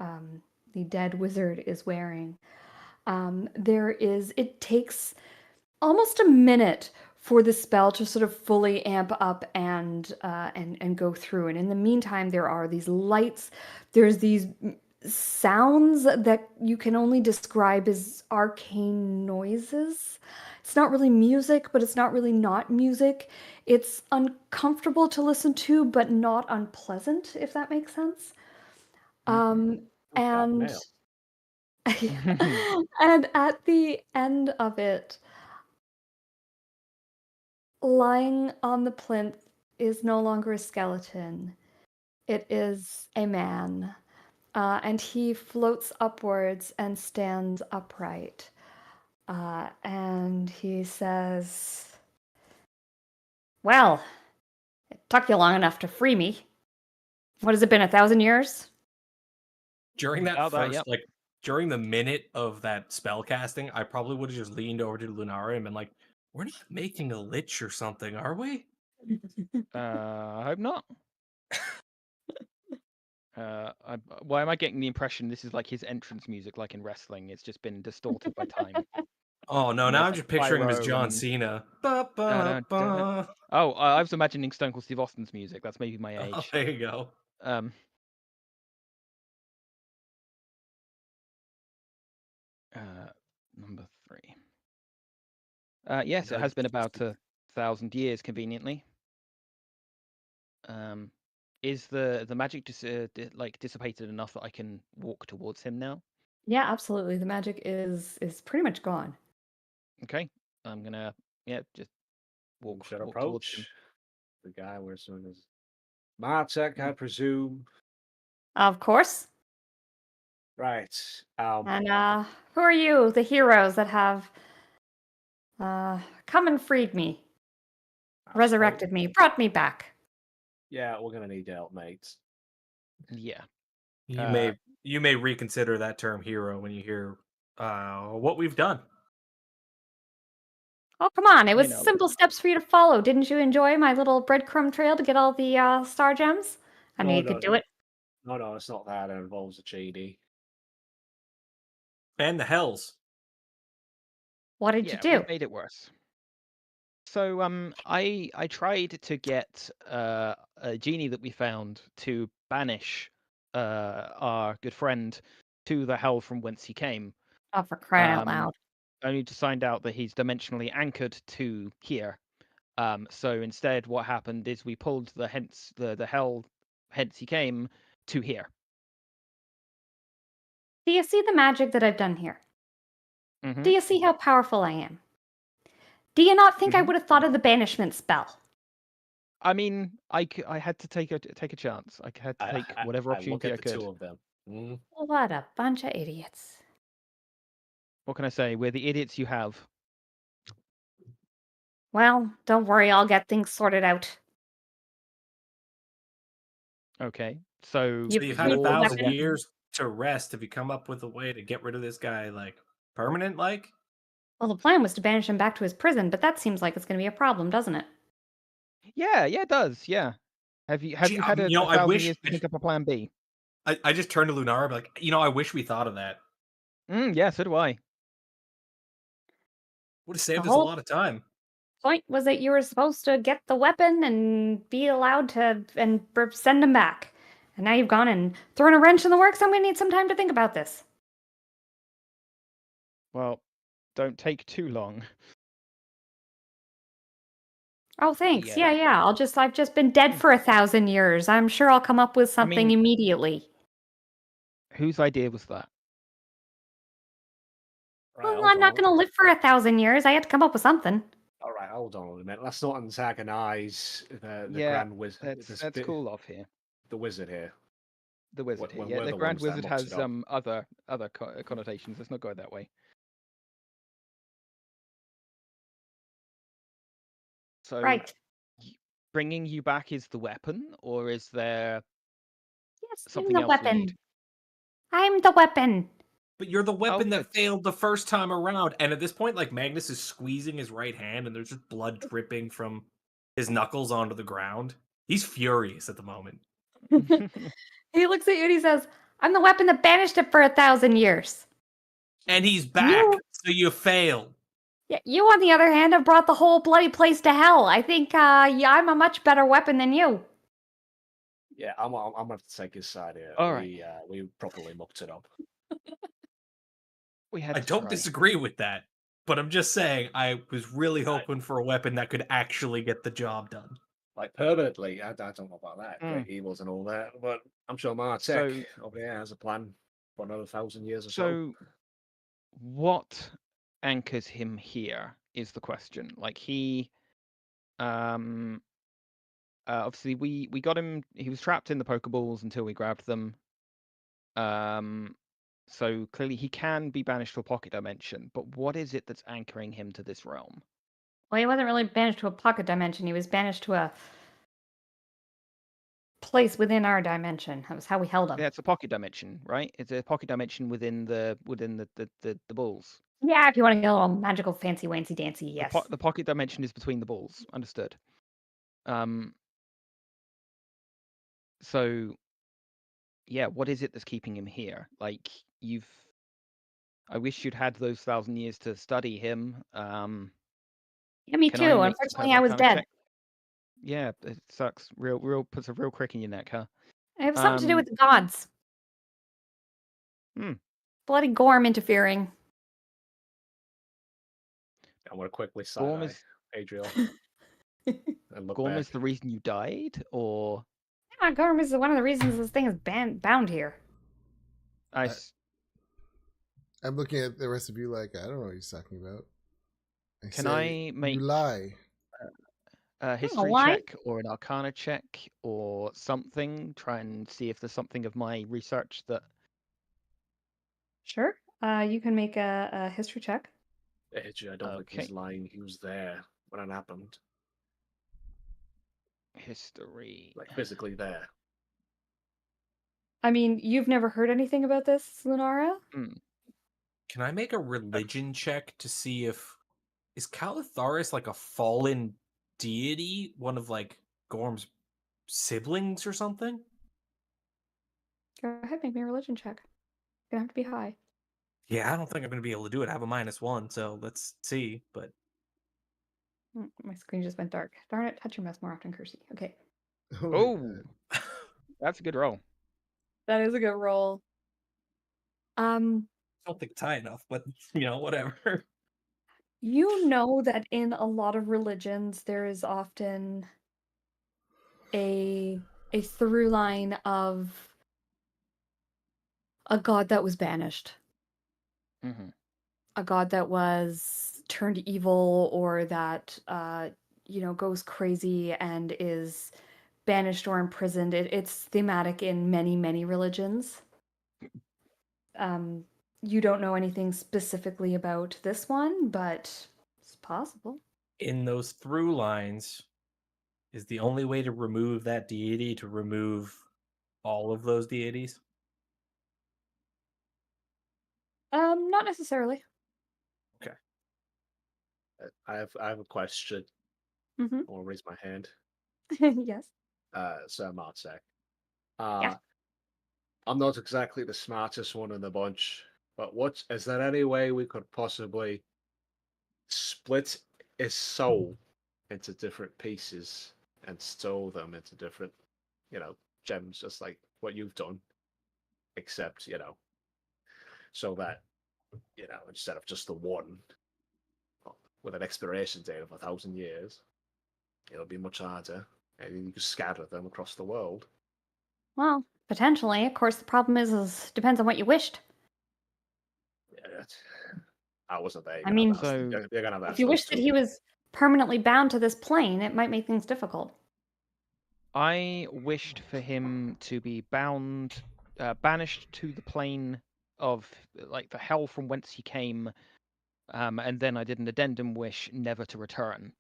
dead wizard is wearing. It takes almost a minute for the spell to sort of fully amp up and go through. And in the meantime, there are these lights. There's these sounds that you can only describe as arcane noises. It's not really music, but it's not really not music. It's uncomfortable to listen to, but not unpleasant, if that makes sense. Um, Got and mail. and at the end of it, lying on the plinth is no longer a skeleton. It is a man. And he floats upwards and stands upright. And he says, "Well, it took you long enough to free me. What has it been, 1,000 years?" During that About that, first, yep. like during the minute of that spell casting, I probably would have just leaned over to Lunara and been like, "We're not making a lich or something, are we?" I hope not. Why am I getting the impression this is like his entrance music, like in wrestling? It's just been distorted by time. Oh no, And now there's I'm like just picturing him as pyro John and Cena. Ba, ba, dun, dun, dun. ba. Oh, I was imagining Stone Cold Steve Austin's music. That's maybe my Oh, age. there you go. Um, Number 3. Yes, it has been about 1,000 years, conveniently. Is the magic dissipated enough that I can walk towards him now? Yeah, absolutely. The magic is pretty much gone. Okay, I'm gonna just You walk should towards him. approach the guy we're assuming is Martek, I presume. Of course. Right. And who are you, the heroes that have come and freed me, resurrected me, brought me back? Yeah, we're gonna need help, mates. Yeah. You may reconsider that term hero when you hear what we've done. Oh, come on. It You was know. simple steps for you to follow. Didn't you enjoy my little breadcrumb trail to get all the star gems? I knew you could do it. No, it's not that. It involves a JD. And the hells. What did you Yeah, do? we've made it worse. So I tried to get a genie that we found to banish our good friend to the hell from whence he came. Oh, for crying out loud. Only to find out that he's dimensionally anchored to here. So instead, what happened is we pulled the hell hence he came to here. Do you see the magic that I've done here? Mhm. Do you see how powerful I am? Do you not think I Mhm. would have thought of the banishment spell? I mean, I had to take a chance. I had to take whatever I look opportunity at I the could. two of them. Mm. What a bunch of idiots. What can I say? We're the idiots you have. Well, don't worry, I'll get things sorted out. Okay, so You So you've had need the 1,000 weapon. years to rest. Have you come up with a way to get rid of this guy, like permanent? Like, Well, the plan was to banish him back to his prison, but that seems like it's going to be a problem, doesn't it? yeah, it does. Yeah. Have you Gee, had a I 1,000 wish years to think up a plan B? I just turned to Lunara, like, I wish we thought of that. Yeah, so do I. Would have The saved us a whole lot of time. point was that you were supposed to get the weapon and be allowed to and send him back. And now you've gone and thrown a wrench in the works. I'm going to need some time to think about this. Well, don't take too long. Oh, thanks. Yeah. Yeah. I've just been dead for 1,000 years. I'm sure I'll come up with something mean- immediately. Whose idea was that? Right, Well, hold I'm not on. going to live for 1,000 years. I had to come up with something. All right, hold on a minute. Let's not antagonize the Yeah, Grand Wizard. Let's cool off here. The wizard here. The wizard When here. we're Yeah, the the Grand ones that Wizard mucks has it up. other connotations. Let's not go that way. So, Right. bringing you back is the weapon, or is there Yes, something I'm the else you weapon. need? I'm the weapon. But you're the weapon good. that failed the first time around. And at this point, like, Magnus is squeezing his right hand and there's just blood dripping from his knuckles onto the ground. He's furious at the moment. He looks at you and he says, I'm the weapon that banished it for 1,000 years. And he's back, You- so you failed. Yeah, you, on the other hand, have brought the whole bloody place to hell. I think I'm a much better weapon than you. Yeah, I'm gonna have to take his side here. All right. We properly mucked it up. We had I to don't try. disagree with that. But I'm just saying, I was really hoping for a weapon that could actually get the job done. Like permanently, I don't know about that. Mm. Great evils and all that, but I'm sure Martek over here has a plan for another 1,000 years or so. So, what anchors him here is the question. Like he, obviously we got him. He was trapped in the Pokeballs until we grabbed them. So clearly he can be banished to a pocket dimension. But what is it that's anchoring him to this realm? Well, he wasn't really banished to a pocket dimension. He was banished to a place within our dimension. That was how we held him. Yeah, it's a pocket dimension, right? It's a pocket dimension within the balls. Yeah, if you want to get a little magical, fancy, wancy, dancy, yes. The pocket dimension is between the balls. Understood. So, yeah, what is it that's keeping him here? Like I wish you'd had those 1,000 years to study him. Yeah, me Can too. I make some Unfortunately, kind I of was arcana dead. check? Yeah, it sucks. Puts a real crick in your neck, huh? It have something to do with Um, the gods. Hmm. Bloody Gorm interfering. I'm gonna quickly Gorm side is Adriel and look Gorm back. is the reason you died, or Yeah, Gorm is one of the reasons this thing is bound here. I'm looking at the rest of you like, I don't know what he's talking about. Can I make You lie. a history lie. check or an arcana check or something? Try and see if there's something of my research that. Sure. You can make a history check. Adriel, I don't think he's lying. He was there when it happened. History. Like physically there. I mean, you've never heard anything about this, Lunara? Can I make a religion check to see if is Calatharis like a fallen deity, one of like Gorm's siblings or something? Go ahead, make me a religion check. Gonna have to be high. Yeah, I don't think I'm gonna be able to do it. I have a -1, so let's see. But My screen just went dark. Darn it, touch your mouse more often, Kersey. Okay. Oh, that's a good roll. That is a good roll. I don't think it's high enough, but whatever. You know that in a lot of religions there is often a through line of a god that was banished. Mm-hmm. A god that was turned evil or that goes crazy and is banished or imprisoned. It's thematic in many, many religions. You don't know anything specifically about this one, but it's possible. In those through lines, is the only way to remove that deity to remove all of those deities? Not necessarily. Okay. I have a question. Mm-hmm. I want to raise my hand. Yes. Sir Martek. Yeah. I'm not exactly the smartest one in the bunch, but is there any way we could possibly split his soul into different pieces and stow them into different, gems, just like what you've done, except so that instead of just the one with an expiration date of 1,000 years, it'll be much harder, and you can scatter them across the world. Well, potentially. Of course, the problem is depends on what you wished. Yeah, I wasn't there. I mean, You're gonna have if you wished that he was permanently bound to this plane, it might make things difficult. I wished for him to be banished to the plane of like the hell from whence he came, and then I did an addendum wish never to return.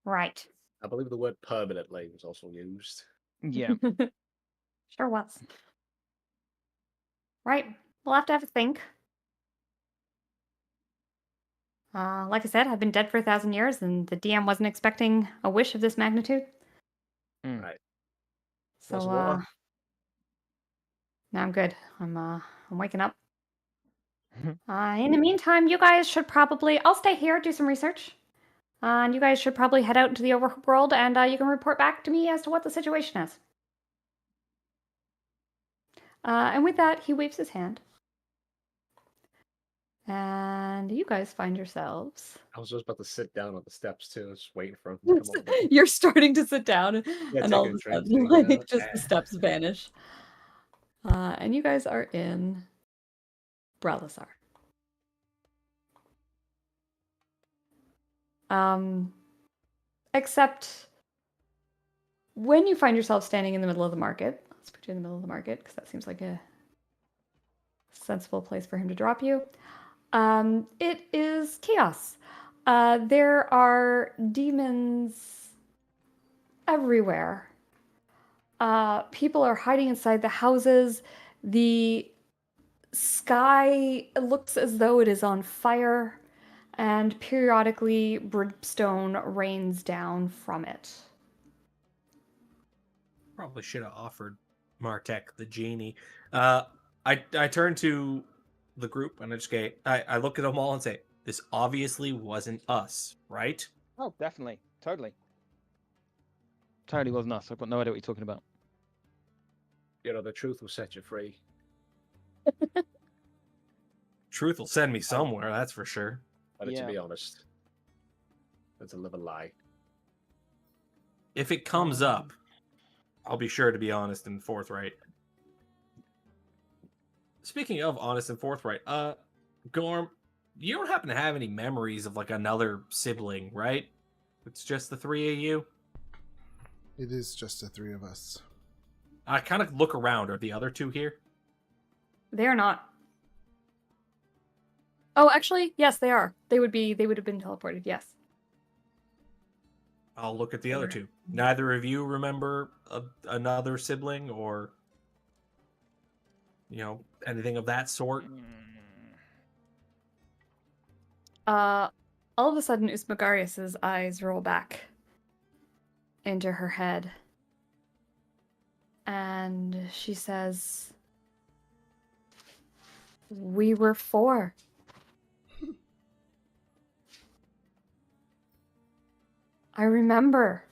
Right. I believe the word permanently was also used. Yeah. Sure was. Right. We'll have to have a think. Like I said, I've been dead for 1,000 years, and the DM wasn't expecting a wish of this magnitude. Right. So, Was war. now I'm good. I'm waking up. In the meantime, you guys should probably... I'll stay here, do some research. And you guys should probably head out into the overworld, and you can report back to me as to what the situation is. And with that, he waves his hand. And you guys find yourselves... I was just about to sit down on the steps too, just waiting for him to come over. You're starting to sit down, Yeah, and all take of a a drink sudden, thing, like, just the steps vanish. And you guys are in Bralisar. Except when you find yourself standing in the middle of the market, let's put you in the middle of the market because that seems like a sensible place for him to drop you. It is chaos. There are demons everywhere. People are hiding inside the houses. The sky looks as though it is on fire, and periodically brimstone rains down from it. Probably should have offered Martek the genie. I turn to the group and I look at them all and say, "This obviously wasn't us, right?" Oh, definitely. Totally wasn't us. I've got no idea what you're talking about. The truth will set you free. Truth will send me somewhere, that's for sure. But to be honest, it's a living lie. If it comes up, I'll be sure to be honest and forthright. Speaking of honest and forthright, Gorm, you don't happen to have any memories of like another sibling, right? It's just the three of you? It is just the three of us. I kind of look around. Are the other two here? They're not. Oh, actually, yes, they are. They would have been teleported, yes. I'll look at the other two. Neither of you remember another sibling or, anything of that sort? All of a sudden, Usmagarius's eyes roll back into her head. And she says, "We were 4. I remember."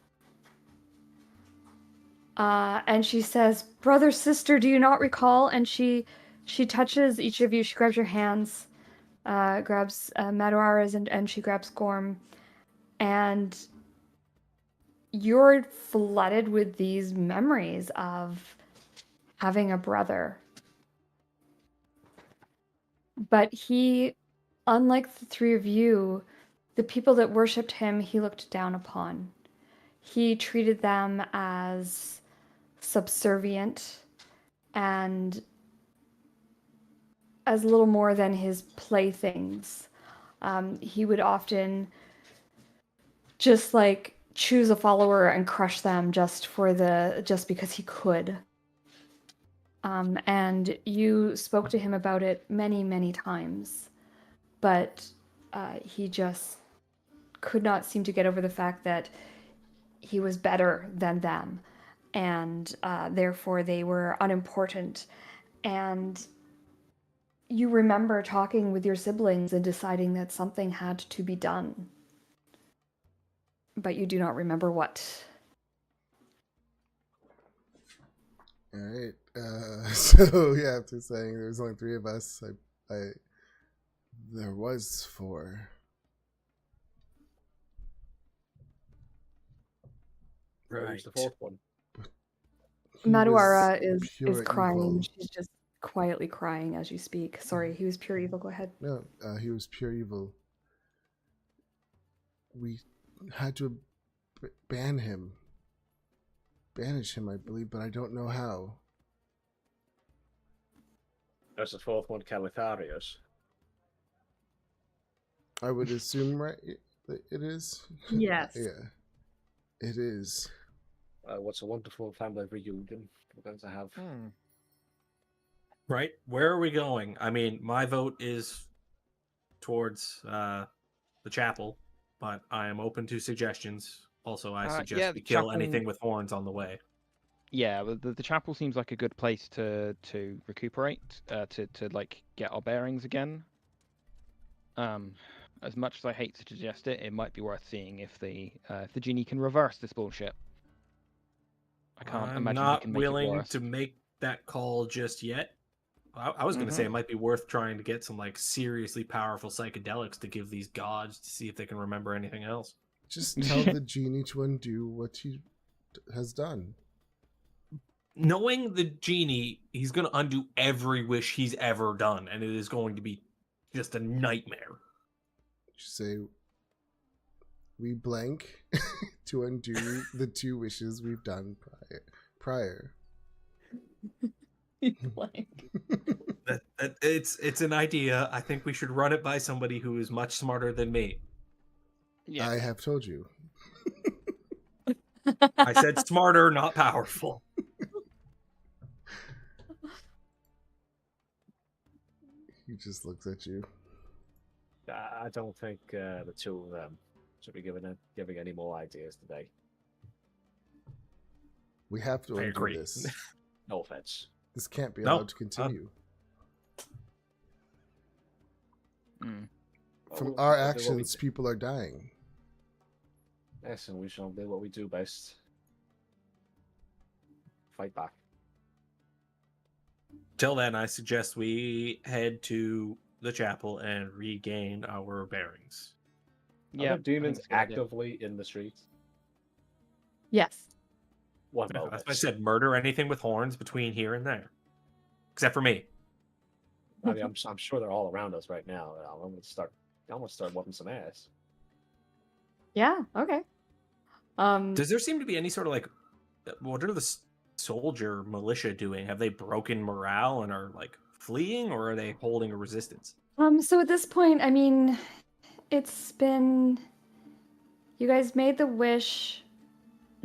And she says, "Brother, sister, do you not recall?" And she touches each of you. She grabs your hands, grabs Maduara's, and she grabs Gorm. And you're flooded with these memories of having a brother. But he, unlike the three of you, the people that worshipped him, he looked down upon. He treated them as subservient and as little more than his playthings. He would often just like choose a follower and crush them just because he could. And you spoke to him about it many, many times, but he just could not seem to get over the fact that he was better than them, and therefore they were unimportant. And you remember talking with your siblings and deciding that something had to be done, but you do not remember what. All right. So yeah, after saying there was only 3 of us, there was 4. Who's the fourth one? He was Maduara is pure crying. evil. She's just quietly crying as you speak. Sorry, he was pure evil. Go ahead. No, he was pure evil. We had to ban him, banish him, I believe, but I don't know how. There's the fourth one, Calitharius. I would assume, right? It is. Yes. Yeah, it is. What's a wonderful family reunion we're going to have? Right? Where are we going? I mean, my vote is towards the chapel, but I am open to suggestions. Also, I suggest yeah, we the kill chapel- anything with horns on the way. Yeah, but the chapel seems like a good place to recuperate, to like get our bearings again. As much as I hate to suggest it, it might be worth seeing if the genie can reverse this bullshit. I can't I'm imagine he not can make it willing worse. to make that call just yet. I was going to say it might be worth trying to get some like seriously powerful psychedelics to give these gods to see if they can remember anything else. Just tell the genie to undo what he has done. Knowing the genie, he's going to undo every wish he's ever done, and it is going to be just a nightmare. Just say, we blank to undo the 2 wishes we've done prior. Blank. It's an idea. I think we should run it by somebody who is much smarter than me. Yeah. I have told you. I said smarter, not powerful. He just looks at you. I don't think the 2 of them should be giving any more ideas today. We have to I undo agree. this. No offense. This can't be No, allowed to continue. From our actions, people are dying. Yes, and we shall do what we do best. Fight back. Till then, I suggest we head to the chapel and regain our bearings. Are there demons actively in the streets? Yes. What Yeah, about that's why I said murder anything with horns between here and there, except for me. I mean, I'm sure they're all around us right now. I'm gonna start whooping some ass. Yeah. Okay. Does there seem to be any sort of like, what are the soldier militia doing? Have they broken morale and are like fleeing, or are they holding a resistance? So at this point, I mean, it's been, you guys made the wish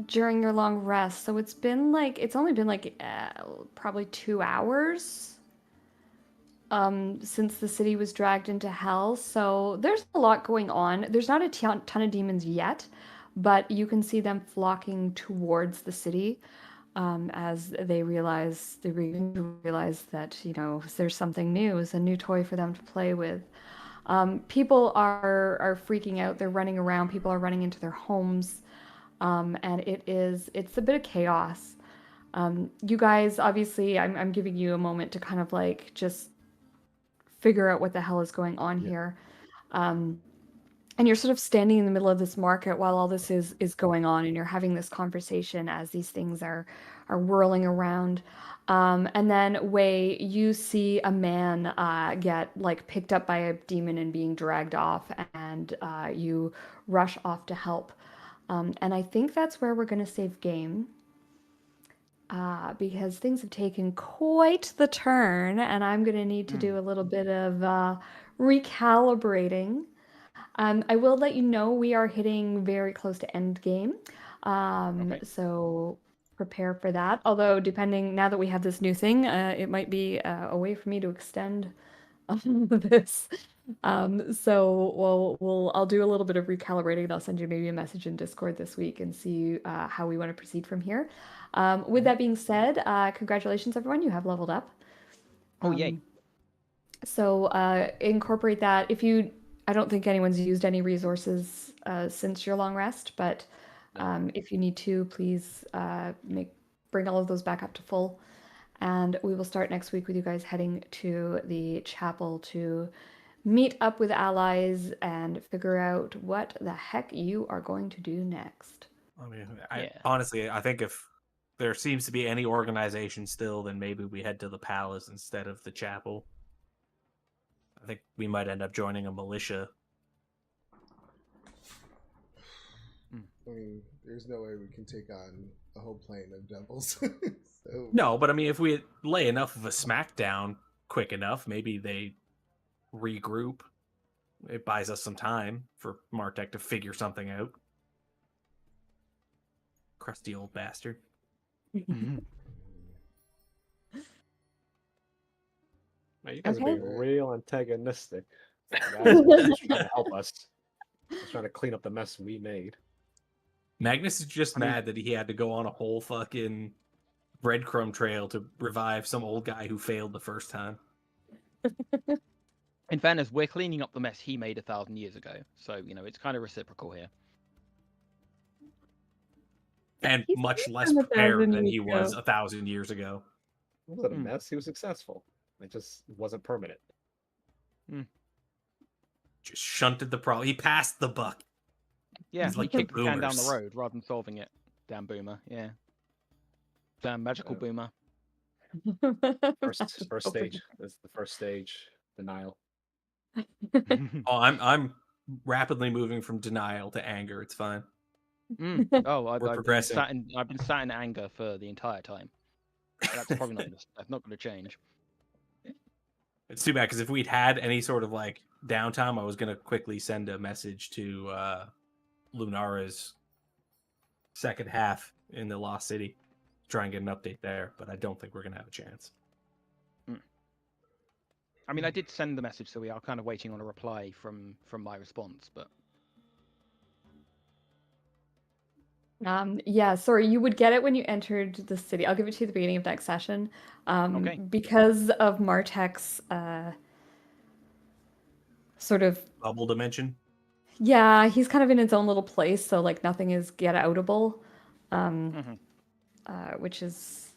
during your long rest, so it's only been like probably 2 hours since the city was dragged into hell. So there's a lot going on. There's not a ton of demons yet, but you can see them flocking towards the city as they realize that, you know, there's something new, is a new toy for them to play with. People are freaking out. They're running around. People are running into their homes. And it's a bit of chaos. You guys, obviously, I'm giving you a moment to kind of like just figure out what the hell is going on here. And you're sort of standing in the middle of this market while all this is going on, and you're having this conversation as these things are whirling around. And then Wei, you see a man get like picked up by a demon and being dragged off, and you rush off to help. And I think that's where we're going to save game. Because things have taken quite the turn, and I'm going to need to do a little bit of recalibrating. I will let you know we are hitting very close to end game. So prepare for that. Although, depending, now that we have this new thing, it might be a way for me to extend this. So I'll do a little bit of recalibrating. I'll send you maybe a message in Discord this week and see how we want to proceed from here. With that being said, congratulations, everyone. You have leveled up. Oh, yay. So incorporate that. I don't think anyone's used any resources since your long rest, but if you need to, please bring all of those back up to full. And we will start next week with you guys heading to the chapel to meet up with allies and figure out what the heck you are going to do next. I mean, Yeah. honestly, I think if there seems to be any organization still, then maybe we head to the palace instead of the chapel. I think we might end up joining a militia. I mean, there's no way we can take on a whole plane of devils. So No, but I mean, if we lay enough of a smackdown quick enough, maybe they regroup. It buys us some time for Martek to figure something out. Crusty old bastard. Mhm. Man, you guys are Okay. being real antagonistic. Magnus was trying to help us. He's trying to clean up the mess we made. Magnus is just I mean- mad that he had to go on a whole fucking breadcrumb trail to revive some old guy who failed the first time. In fairness, we're cleaning up the mess he made 1,000 years ago, so it's kind of reciprocal here. And He's much been less from 1,000 prepared than years he was ago. 1,000 years ago. It wasn't a Hmm. mess. He was successful. It just wasn't permanent. Just shunted the problem. He passed the buck. Yeah, He's he like the kicked the can down the boomers. road rather than solving it. Damn boomer, yeah. Damn magical Uh, boomer. First stage. That's the first stage. Denial. Oh, I'm rapidly moving from denial to anger. It's fine. Oh, We're progressing. I've been sat in anger for the entire time. That's probably that's not going to change. It's too bad because if we'd had any sort of like downtime, I was gonna quickly send a message to Lunara's second half in the Lost City, try and get an update there. But I don't think we're gonna have a chance. I mean, I did send the message, so we are kind of waiting on a reply from my response. But Yeah, sorry, you would get it when you entered the city. I'll give it to you at the beginning of next session. Okay. Because of Martek's sort of, Bubble dimension. yeah, he's kind of in his own little place, so like nothing is get outable. Mhm. Which is,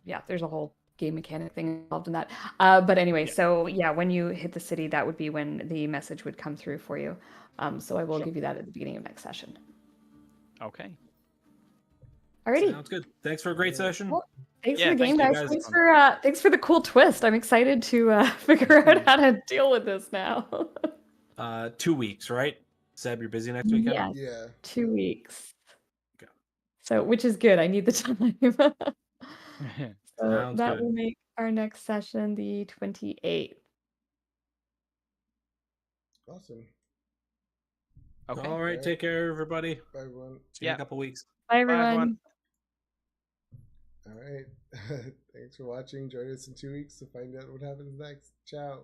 yeah, there's a whole game mechanic thing involved in that. But anyway, Yeah. so yeah, when you hit the city, that would be when the message would come through for you. So I will Sure. give you that at the beginning of next session. Okay. Alrighty. Sounds good. Thanks for a great session. Well, Thanks Yeah, for the game, thank you, guys. guys. Thanks for the cool twist. I'm excited to figure out how to deal with this now. 2 weeks, right? Seb, you're busy next weekend? Yeah, yeah. 2 weeks. Okay. So, which is good. I need the time. So Sounds that good. will make our next session the 28th. Awesome. Okay. All right. Take care, everybody. Bye, everyone. See you in Yeah. a couple weeks. Bye, Bye, everyone. everyone. All right. Thanks for watching. Join us in 2 weeks to find out what happens next. Ciao.